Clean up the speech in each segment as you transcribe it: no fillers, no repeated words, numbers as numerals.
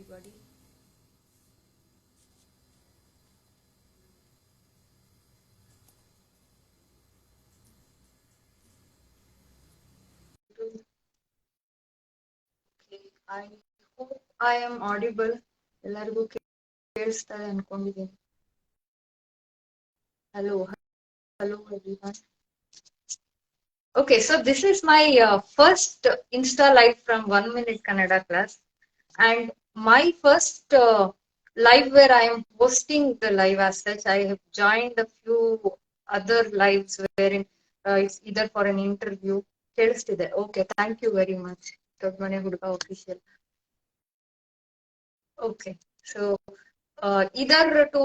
everybody. Okay, I hope I am audible. ಎಲ್ಲರಿಗೂ ಕೇಳಿಸ್ತಾರೆ ಅನ್ಕೊಂಡಿದ್ದೀನಿ. Hello, hello everyone. Okay, so this is my first Insta live from 1 minute Kannada class, and my first live where I am hosting the live as such. I have joined a few other lives wherein it's either for an interview. ಕೇಳಿಸ್ತಿದೆ. Okay, thank you very much. ದೊಡ್ಡಮನೆ ಹುಡುಗ official. Okay, so either to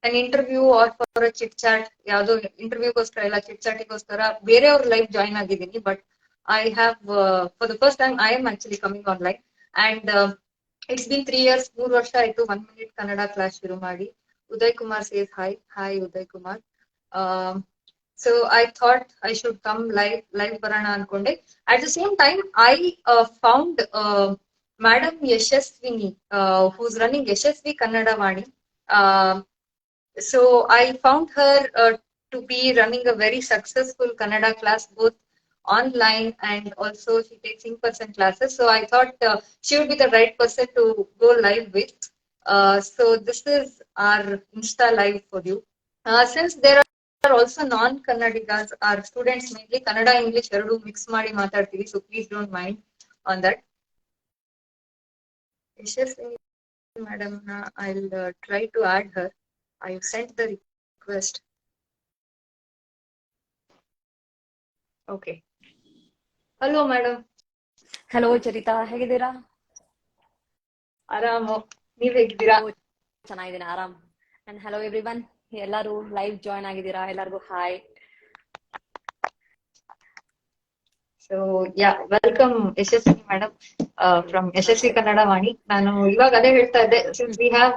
an interview or for a chit chat, ಯಾವ್ದೋ ಇಂಟರ್ವ್ಯೂಗೋಸ್ಕರ ಇಲ್ಲ chit ಚಾಟಿಗೋಸ್ಕರ ಬೇರೆಯವ್ರ live join ಆಗಿದ್ದೀನಿ. But I have for the first time I am actually coming on live and it's been 3 years, 3 ವರ್ಷ ಆಯ್ತು 1 minute Kannada class ಶುರು ಮಾಡಿ. Uday Kumar says hi Uday Kumar. So I thought I should come live ಬರೋಣ ಅನ್ಕೊಂಡೆ. At the same time I found Madam Yashaswini, who's running Yashaswi Kannada Vaani. So I found her to be running a very successful Kannada class, both online and also she takes in-person classes. So I thought she would be the right person to go live with. So this is our Insta live for you. Since there are also non-Kannadigas, our students mainly Kannada English ಎರಡು mix ಮಾಡಿ ಮಾತಾಡ್ತೀವಿ, so please don't mind on that. Yashaswini madam, I'll try to add her. I've sent the request. Okay. Hello madam. Hello Charita, ಹೇಗಿದ್ದೀರಾ? ಆರಾಮು, ನೀವ್ ಹೇಗಿದ್ದೀರಾ? ಚೆನ್ನಾಗಿದ್ದೀನಿ, ಆರಾಮ್. And hello everyone, ಎಲ್ಲರೂ ಲೈವ್ ಜಾಯ್ನ್ ಆಗಿದ್ದೀರಾ? ಎಲ್ಲರಿಗೂ hi. So yeah, welcome Yashaswi madam from Yashaswi Kannada Vaani. ನಾನು ಇವಾಗ ಅದೇ ಹೇಳ್ತಾ ಇದ್ದೆ, since we have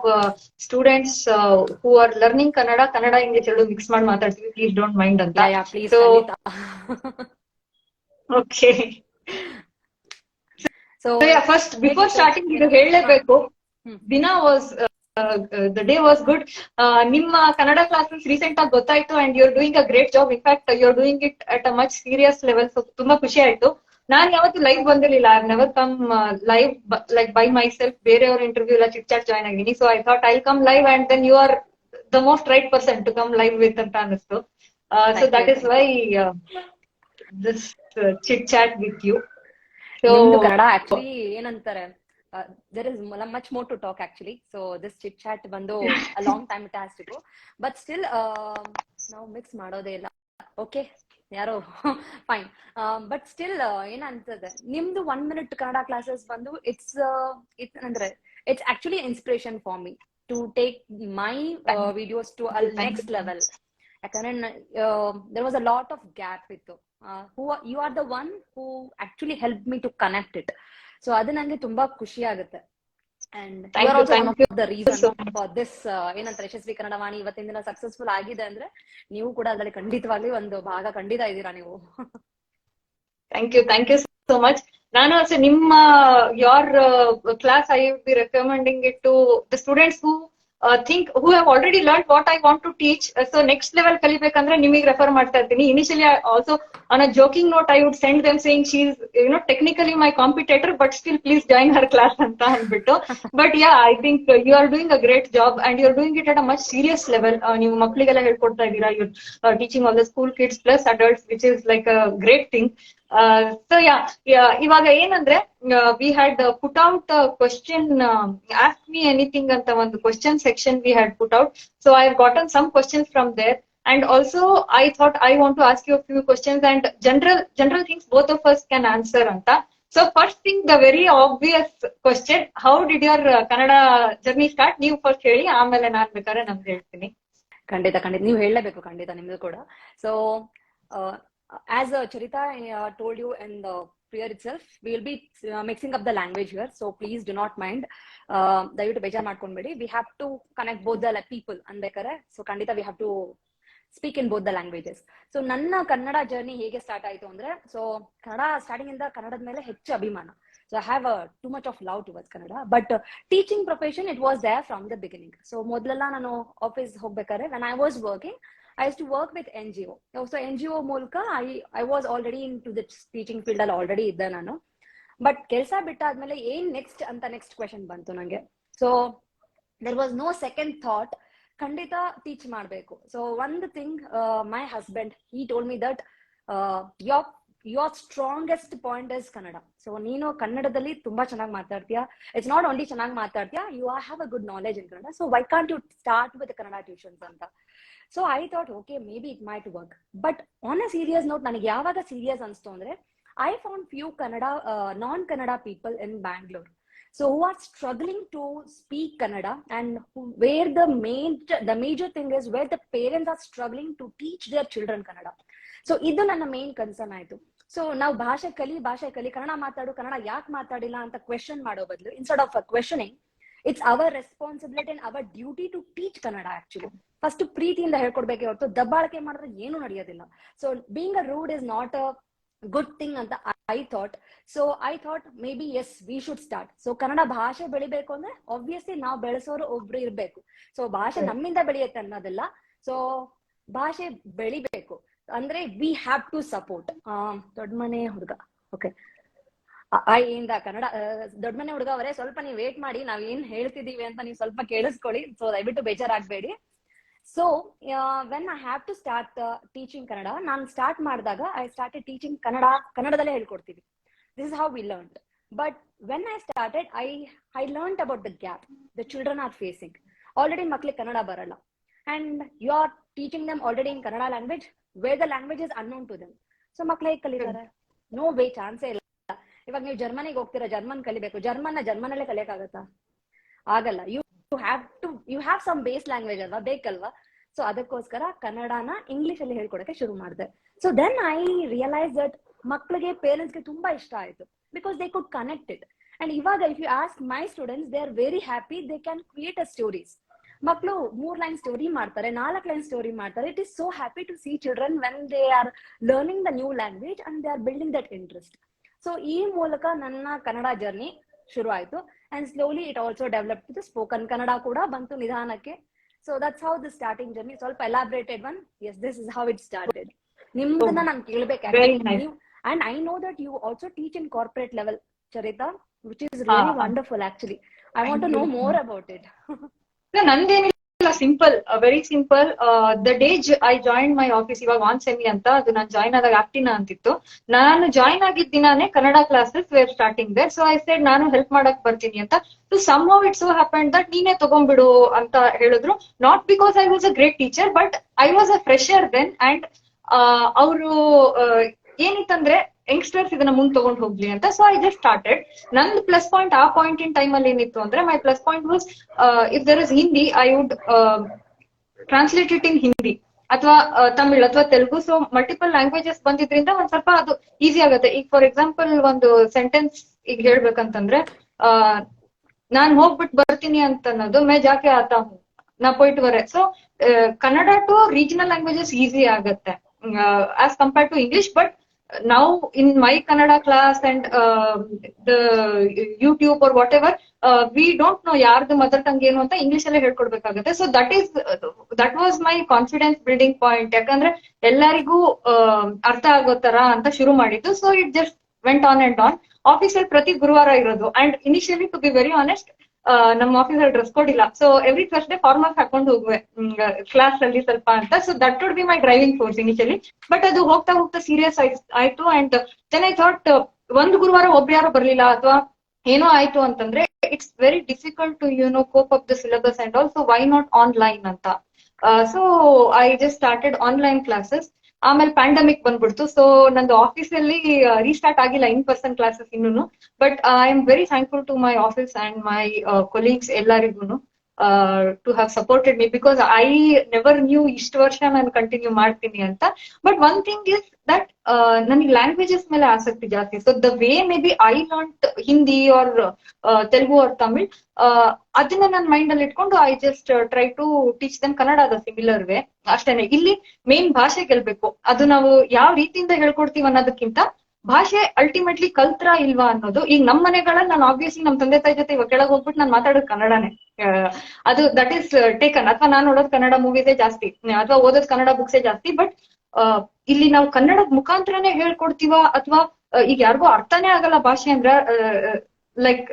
students who are learning Kannada English ಎರಡು ಮಿಕ್ಸ್ ಮಾಡಿ ಮಾತಾಡ್ತೀವಿ, please don't mind ಅಂತ. Please. So okay. So yeah, first before starting ಇದು ಹೇಳಲೇಬೇಕು, ದಿನ was the day was good. ನಿಮ್ಮ ಕನ್ನಡ ಕ್ಲಾಸಸ್ ರೀಸೆಂಟ್ ಆಗಿ ಗೊತ್ತಾಯ್ತು and you're doing a great job. In fact, you're doing it at a much serious level. So ತುಂಬಾ ಖುಷಿ ಆಯ್ತು. ನಾನ್ ಯಾವತ್ತು ಲೈವ್ ಬಂದಿರಲಿಲ್ಲ. I've never come live like by myself. ಬೇರೆಯವ್ರ interview ಎಲ್ಲ ಚಿಟ್ ಚಾಟ್ ಜಾಯ್ನ್ ಆಗಿನಿ. So I thought I'll come live and then you are the most right person to come live with ಅಂತ ಅನಿಸ್ತು. So that is why this chit chat with you. So Kannada actually ಏನಂತಾರೆ, there is much more to talk actually. So this chit chat ಬಂದು a long time it has to go, but still ನಾವು mix ಮಾಡೋದೇ ಇಲ್ಲ. Okay, ಯಾರೋ fine. But still ಏನಂತದೆ, ನಿಮ್ದು 1 minute Kannada classes ಬಂದು it's ಅಂದ್ರೆ it's actually inspiration for me to take my videos to a next level. ಯಾಕಂದ್ರೆ there was a lot of gap ಇತ್ತು. you are the one who actually helped me to connect it. So ಅದು ನನಗೆ ತುಂಬಾ ಖುಷಿ ಆಗುತ್ತೆ. And you are also one of the reason for this ಏನಂತಾರೆ ಯಶಸ್ವಿ ಕನ್ನಡ ವಾಣಿ ಇವತ್ತಿನ ದಿನ ಸಕ್ಸಸ್ಫುಲ್ ಆಗಿದೆ ಅಂದ್ರೆ ನೀವು ಕೂಡ ಅದರಲ್ಲಿ ಖಂಡಿತವಾಗ್ಲಿ ಒಂದು ಭಾಗ ಖಂಡಿತ ಇದ್ದೀರಾ ನೀವು. Thank you so much. ನಾನು ಅಷ್ಟೇ ನಿಮ್ಮ your class I would be recommending it to the students who who have already learned what I want to teach. So next level ಕಲಿಬೇಕಂದ್ರೆ ನಿಮಗೆ ರೆಫರ್ ಮಾಡ್ತಾ ಇರ್ತೀನಿ. Initially also on a joking note I would send them saying she is technically my competitor but still please join her class ಅಂತ ಅಂದ್ಬಿಟ್ಟು. But yeah, I think you are doing a great job and you are doing it at a much serious level. ನೀವು ಮಕ್ಕಳಿಗೆಲ್ಲ ಹೇಳ್ಕೊಡ್ತಾ ಇದ್ದೀರಾ. You are teaching all the school kids plus adults, which is like a great thing. So yeah, ಇವಾಗ ಏನಂದ್ರೆ we had put out a question, ask me anything ಅಂತ ಒಂದು question section we had put out. So I have gotten some questions from there, and also I thought I want to ask you a few questions and general things both of us can answer anta. So first thing, the very obvious question, how did your Kannada journey start? ನೀವು first ಹೇಳಿ, ಆಮೇಲೆ ನಾನು ಬೇಕಾದ್ರೆ ನಮ್ದು ಹೇಳ್ತೀನಿ. ಖಂಡಿತ ನೀವು ಹೇಳಲೇಬೇಕು, ಖಂಡಿತ ನಿಮ್ದು ಕೂಡ. So as Charita told you in the prayer itself, we will be mixing up the language here, so please do not mind. ದಯವಿಟ್ಟು ಬೇಜಾರು ಮಾಡ್ಕೊಂಡ್ಬೇಡಿ. We have to connect both the people ಅನ್ಬೇಕಾರೆ. ಸೊ ಖಂಡಿತ we have to speak in both the languages. So ನನ್ನ Kannada journey ಹೇಗೆ start ಆಯ್ತು ಅಂದ್ರೆ, so Kannada starting ಇಂದ ಕನ್ನಡದ ಮೇಲೆ ಹೆಚ್ಚು ಅಭಿಮಾನ. So I have too much of love towards Kannada. But teaching profession, it was there from the beginning. So ಮೊದಲೆಲ್ಲ ನಾನು ಆಫೀಸ್ ಹೋಗ್ಬೇಕಾದ್ರೆ when I was working, I used to work with NGO. So NGO ಮೂಲಕ I was already into the teaching field ಅಲ್ಲಿ already ಇದ್ದೆ ನಾನು. But ಕೆಲಸ ಬಿಟ್ಟಾದ್ಮೇಲೆ ಏನ್ next ಅಂತ ನೆಕ್ಸ್ಟ್ ಕ್ವೆಶನ್ ಬಂತು ನಂಗೆ. So there was no second thought, ಖಂಡಿತ ಟೀಚ್ ಮಾಡಬೇಕು. ಸೊ ಒಂದು thing, my husband he told me that your strongest point is Kannada. So ನೀನು ಕನ್ನಡದಲ್ಲಿ ತುಂಬಾ ಚೆನ್ನಾಗಿ ಮಾತಾಡ್ತೀಯಾ. ಇಟ್ಸ್ ನಾಟ್ ಓನ್ಲಿ ಚೆನ್ನಾಗಿ ಮಾತಾಡ್ತೀಯಾ, you have a good knowledge in Kannada. So why can't you start with Kannada tuitions ಅಂತ. So I thought okay maybe it might work. But on a serious note, ನನಗೆ ಯಾವಾಗ ಸೀರಿಯಸ್ ಅನ್ಸ್ತು ಅಂದ್ರೆ, I found few Kannada, non-Kannada people in Bangalore. So who are struggling to speak Kannada, and where the major thing is where the parents are struggling to teach their children Kannada. So idu nanna main concern aitu. So now ಭಾಷೆ ಕಲಿ ಕನ್ನಡ ಮಾತಾಡು, ಕನ್ನಡ ಯಾಕೆ ಮಾತಾಡಿಲ್ಲ ಅಂತ question ಮಾಡೋ ಬದಲು, instead of questioning, it's our responsibility and our duty to teach Kannada actually. First ಪ್ರೀತಿಯಿಂದ ಹೇಳ್ಕೊಡ್ಬೇಕೆ ಹೊರತು ದಬ್ಬಾಳಿಕೆ ಮಾಡಿದ್ರೆ ಏನು ನಡೆಯೋದಿಲ್ಲ. So being a rude is not a good thing ಅಂತ I thought. So I thought maybe yes, we should start. So Kannada ಭಾಷೆ ಬೆಳಿಬೇಕು ಅಂದ್ರೆ obviously ನಾವು ಬೆಳೆಸೋರು ಒಬ್ರು ಇರ್ಬೇಕು. ಸೊ ಭಾಷೆ ನಮ್ಮಿಂದ ಬೆಳೆಯುತ್ತೆ ಅನ್ನೋದಿಲ್ಲ. ಸೊ ಭಾಷೆ ಬೆಳಿಬೇಕು ಅಂದ್ರೆ we have to support. ದೊಡ್ಡ ಮನೆ ಹುಡುಗ, ಓಕೆ, ಇಂದ ಕನ್ನಡ ದೊಡ್ಡ ಮನೆ ಹುಡುಗ ಅವರೇ, ಸ್ವಲ್ಪ ನೀವು ವೇಟ್ ಮಾಡಿ, ನಾವ್ ಏನ್ ಹೇಳ್ತಿದೀವಿ ಅಂತ ನೀವು ಸ್ವಲ್ಪ ಕೇಳಿಸ್ಕೊಳ್ಳಿ. ಸೊ ದಯವಿಟ್ಟು ಬೇಜಾರಾಗ್ಬೇಡಿ. So when I have to start teaching Kannada, ನಾನು ಸ್ಟಾರ್ಟ್ ಮಾಡಿದಾಗ ಐ ಸ್ಟಾರ್ಟೆಡ್ ಟೀಚಿಂಗ್ ಕನ್ನಡದಲ್ಲೇ ಹೇಳ್ಕೊಡ್ತೀವಿ. This is how we learned. But when I started, I learned about the gap the children are facing. Already ಮಕ್ಳಿಗೆ ಕನ್ನಡ ಬರಲ್ಲ, and you are teaching them already in Kannada language where the language is unknown to them. So ಮಕ್ಳು ಹೇಗೆ ಕಲಿತಾರೆ? No way, ಚಾನ್ಸೇ ಇಲ್ಲ. ಇವಾಗ ನೀವು ಜರ್ಮನಿಗೆ ಹೋಗ್ತೀರಾ, ಜರ್ಮನ್ ಕಲಿಬೇಕು, ಜರ್ಮನಲ್ಲೇ ಕಲಿಯಕ್ಕಾಗತ್ತಾ? ಆಗಲ್ಲ. You have some base language ಅಲ್ವಾ, ಬೇಕಲ್ವಾ? ಸೊ ಅದಕ್ಕೋಸ್ಕರ ಕನ್ನಡನ ಇಂಗ್ಲಿಷ್ ಅಲ್ಲಿ ಹೇಳ್ಕೊಡಕ್ಕೆ ಶುರು ಮಾಡಿದೆ. So then I realise that ಮಕ್ಳಿಗೆ, ಪೇರೆಂಟ್ಸ್ಗೆ ತುಂಬಾ ಇಷ್ಟ ಆಯ್ತು, because they could connect it. And ಇವಾಗ if you ask my students, they are very happy, they can create a stories. ಮಕ್ಕಳು 3 ಲೈನ್ ಸ್ಟೋರಿ ಮಾಡ್ತಾರೆ, 4 ಲೈನ್ ಸ್ಟೋರಿ ಮಾಡ್ತಾರೆ. It is so happy to see children when they are learning the new language and they are building that interest. So ಈ ಮೂಲಕ ನನ್ನ Kannada journey ಶುರು ಆಯ್ತು. And slowly it also develop to the spoken Kannada ಕೂಡ ಬಂತು ನಿಧಾನಕ್ಕೆ. So that's how the starting journey. ಸ್ವಲ್ಪ elaborated one. Yes, this is how it started. ನಿಮ್ದನ್ನ ನಾನು ಕೇಳ್ಬೇಕು. And I know that you also teach in corporate level, Charita, which is really wonderful actually. I want to know more about it. ನಂದೇನಿಲ್ಲ, simple, very simple. The day I join my office, ಇವಾಗ on semi ಅಂತ, ಅದು ನಾನು join ಆದಾಗ ಆಪ್ಟಿನ ಅಂತಿತ್ತು. ನಾನು join ಆಗಿದ್ದ ದಿನಾನೇ Kannada classes were starting there. So I said ನಾನು ಹೆಲ್ಪ್ ಮಾಡಕ್ ಬರ್ತೀನಿ ಅಂತ. So somehow it so happened that ನೀನೇ ತಗೊಂಡ್ಬಿಡು ಅಂತ ಹೇಳಿದ್ರು. Not because I was a great teacher, but I was a fresher then. And ಅವರು ಏನಿತ್ತಂದ್ರೆ, ಯಂಗ್ಸ್ಟರ್ಸ್ ಇದನ್ನ ಮುಂದೆ ತಗೊಂಡು ಹೋಗ್ಲಿ ಅಂತ. So I just started. ನಂದು ಪ್ಲಸ್ ಪಾಯಿಂಟ್ ಆ ಪಾಯಿಂಟ್ ಇನ್ ಟೈಮ್ ಅಲ್ಲಿ ಏನಿತ್ತು ಅಂದ್ರೆ, my plus point was, if there is Hindi, I would translate it in Hindi ಅಥವಾ ತಮಿಳ್ ಅಥವಾ ತೆಲುಗು. ಸೊ ಮಲ್ಟಿಪಲ್ ಲ್ಯಾಂಗ್ವೇಜಸ್ ಬಂದಿದ್ರಿಂದ ಒಂದ್ ಸ್ವಲ್ಪ ಅದು ಈಸಿ ಆಗುತ್ತೆ. ಈಗ ಫಾರ್ ಎಕ್ಸಾಂಪಲ್ ಒಂದು ಸೆಂಟೆನ್ಸ್ ಈಗ ಹೇಳ್ಬೇಕಂತಂದ್ರೆ, ನಾನ್ ಹೋಗ್ಬಿಟ್ಟು ಬರ್ತೀನಿ ಅಂತ ಅನ್ನೋದು, ಮೇ ಜಾಕೆ ಆತಾ ಹೂಂ, ನಾ ಪೋಯ್ಟ್ ಬರೆ. So Kannada to regional languages easy ಆಗತ್ತೆ as compared to English. But now in my Kannada class and the YouTube or whatever, we don't know ಯಾರ್ದು ಮದರ್ ಟಂಗ್ ಏನು ಅಂತ ಇಂಗ್ಲಿಷ್ ಅಲ್ಲೇ ಹೇಳ್ಕೊಡ್ಬೇಕಾಗುತ್ತೆ. So that was my confidence building point. ಯಾಕಂದ್ರೆ ಎಲ್ಲರಿಗೂ ಅರ್ಥ ಆಗೋ ತರ ಅಂತ ಶುರು ಮಾಡಿದ್ದು. So it just went on and on. ಆಫೀಸಲ್ಲಿ ಪ್ರತಿ ಗುರುವಾರ ಇರೋದು. And initially, to be very honest, ನಮ್ಮ ಆಫೀಸಲ್ಲಿ ಡ್ರೆಸ್ ಕೋಡ್ ಇಲ್ಲ. ಸೊ ಎವ್ರಿ ಥರ್ಸ್ಡೇ ಫಾರ್ಮಲ್ಸ್ ಹಾಕೊಂಡು ಹೋಗುವೆ ಕ್ಲಾಸ್ ಅಲ್ಲಿ ಸ್ವಲ್ಪ ಅಂತ. So that would be my driving force initially. But ಅದು ಹೋಗ್ತಾ ಹೋಗ್ತಾ ಸೀರಿಯಸ್ ಆಯ್ತು. ಅಂಡ್ ದೆನ್ ಐ ಥಾಟ್, ಒಂದು ಗುರುವಾರ ಒಬ್ರು ಯಾರು ಬರ್ಲಿಲ್ಲ ಅಥವಾ ಏನೋ ಆಯ್ತು ಅಂತಂದ್ರೆ, it's very difficult to cope up the syllabus and all. So why not online ಅಂತ. So I just started online classes. ಆಮೇಲೆ ಪ್ಯಾಂಡಮಿಕ್ ಬಂದ್ಬಿಡ್ತು. ಸೊ ನಂದು ಆಫೀಸಲ್ಲಿ ರೀಸ್ಟಾರ್ಟ್ ಆಗಿಲ್ಲ ಇನ್ ಪರ್ಸನ್ ಕ್ಲಾಸಸ್ ಇನ್ನೂ. But I am very thankful to my office and my colleagues ಎಲ್ಲರಿಗೂ to have supported me, because I never knew ಇಷ್ಟು ವರ್ಷ ನಾನು ಕಂಟಿನ್ಯೂ ಮಾಡ್ತೀನಿ ಅಂತ. But one thing is that ನನಗೆ ಲ್ಯಾಂಗ್ವೇಜಸ್ ಮೇಲೆ ಆಸಕ್ತಿ ಜಾಸ್ತಿ. So the way may be I learned Hindi or Telugu or Tamil, ಅದನ್ನ ನನ್ನ ಮೈಂಡ್ ಅಲ್ಲಿ ಇಟ್ಕೊಂಡು I just try to teach them Kannada the similar way. ಅಷ್ಟೇನೆ. ಇಲ್ಲಿ ಮೇನ್ ಭಾಷೆ ಗೆಲ್ಬೇಕು. ಅದು ನಾವು ಯಾವ ರೀತಿಯಿಂದ ಹೇಳ್ಕೊಡ್ತೀವಿ ಅನ್ನೋದಕ್ಕಿಂತ ಭಾಷೆ ಅಲ್ಟಿಮೇಟ್ಲಿ ಕಲ್ತ್ರ ಇಲ್ವಾ ಅನ್ನೋದು. ಈಗ ನಮ್ ಮನೆಗಳಲ್ಲಿ ನಾನು ಆಬ್ವಿಯಸ್ಲಿ ನಮ್ ತಂದೆ ತಾಯಿ ಜೊತೆ ಇವಾಗ ಕೆಳಗ್ ಹೋಗ್ಬಿಟ್ಟು ನಾನು ಮಾತಾಡೋದು ಕನ್ನಡನೇ. ಅದು ದಟ್ ಈಸ್ ಟೇಕನ್. ಅಥವಾ ನಾನು ನೋಡೋದು ಕನ್ನಡ ಮೂವೀಸೇ ಜಾಸ್ತಿ, ಅಥವಾ ಓದೋದು ಕನ್ನಡ ಬುಕ್ಸೇ ಜಾಸ್ತಿ. ಬಟ್ ಇಲ್ಲಿ ನಾವು ಕನ್ನಡದ ಮುಖಾಂತರನೇ ಹೇಳ್ಕೊಡ್ತೀವ, ಅಥವಾ ಈಗ ಯಾರಿಗೂ ಅರ್ಥನೇ ಆಗಲ್ಲ ಭಾಷೆ ಅಂದ್ರೆ, like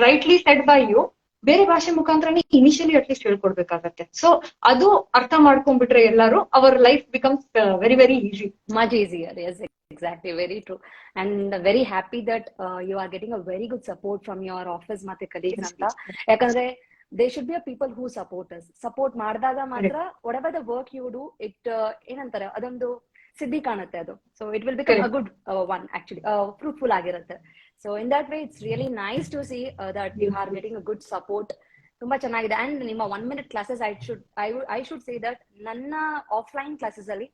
rightly said by you, ಬೇರೆ ಭಾಷೆ ಮುಖಾಂತರನೇ ಇನಿಷಿಯಲಿ ಅಟ್ಲೀಸ್ಟ್ ಹೇಳ್ಕೊಡ್ಬೇಕಾಗತ್ತೆ. ಸೊ ಅದು ಅರ್ಥ ಮಾಡ್ಕೊಂಡ್ಬಿಟ್ರೆ ಎಲ್ಲರೂ, our life becomes very very easy. Much easier. Yes, exactly. Very true. And very happy that you are getting a very good support from your office ಮತ್ತೆ colleagues ಅಂತ. ಯಾಕಂದ್ರೆ they should be a people who support us. Support ಮಾಡಿದಾಗ ಮಾತ್ರ whatever the work you do, it ಏನಂತಾರೆ ಅದೊಂದು ಸಿದ್ಧಿ ಕಾಣುತ್ತೆ ಅದು. So it will become a good one actually, fruitful ಆಗಿರುತ್ತೆ. So in that way, it's really nice to see that you are getting a good support. ತುಂಬಾ ಚೆನ್ನಾಗಿದೆ. And ನಿಮ್ಮ 1 minute classes, I should say that ನನ್ನ offline classes ಅಲ್ಲಿ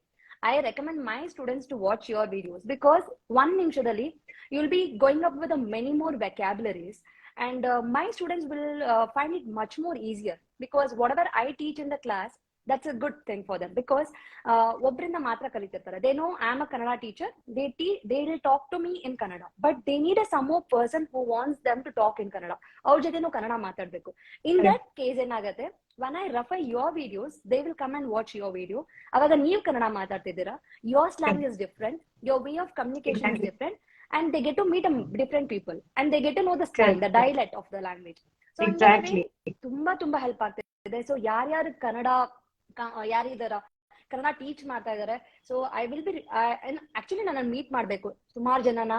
I recommend my students to watch your videos, because 1 ನಿಮಿಷದಲ್ಲಿ you will be going up with many more vocabularies, and my students will find it much more easier, because whatever I teach in the class, that's a good thing for them, because ಒಬ್ಬರಿಂದ ಮಾತ್ರ ಕಲಿತಿರ್ತಾರೆ. They know I am a Kannada teacher, they will talk to me in Kannada, but they need a some more person who wants them to talk in Kannada. ಅವ್ರ ಜೊತೆನೂ ಕನ್ನಡ ಮಾತಾಡ್ಬೇಕು. In that case ಏನಾಗುತ್ತೆ, when I refer your videos, they will come and watch your video. ಅವಾಗ ನೀವು Kannada ಮಾತಾಡ್ತಿದ್ದೀರಾ, your slang is different, your way of communication is different, and they get to meet different people, and they get to know the slang, the dialect of the language. So exactly, ತುಂಬಾ help ಆಗ್ತಿದೆ. So ಯಾರ್ಯಾರು ಯಾರಿದಾರ Kannada teach ಮಾಡ್ತಾ ಇದಾರೆ, so I will be actually ನನ್ನ meet ಮಾಡ್ಬೇಕು ಸುಮಾರು ಜನನ,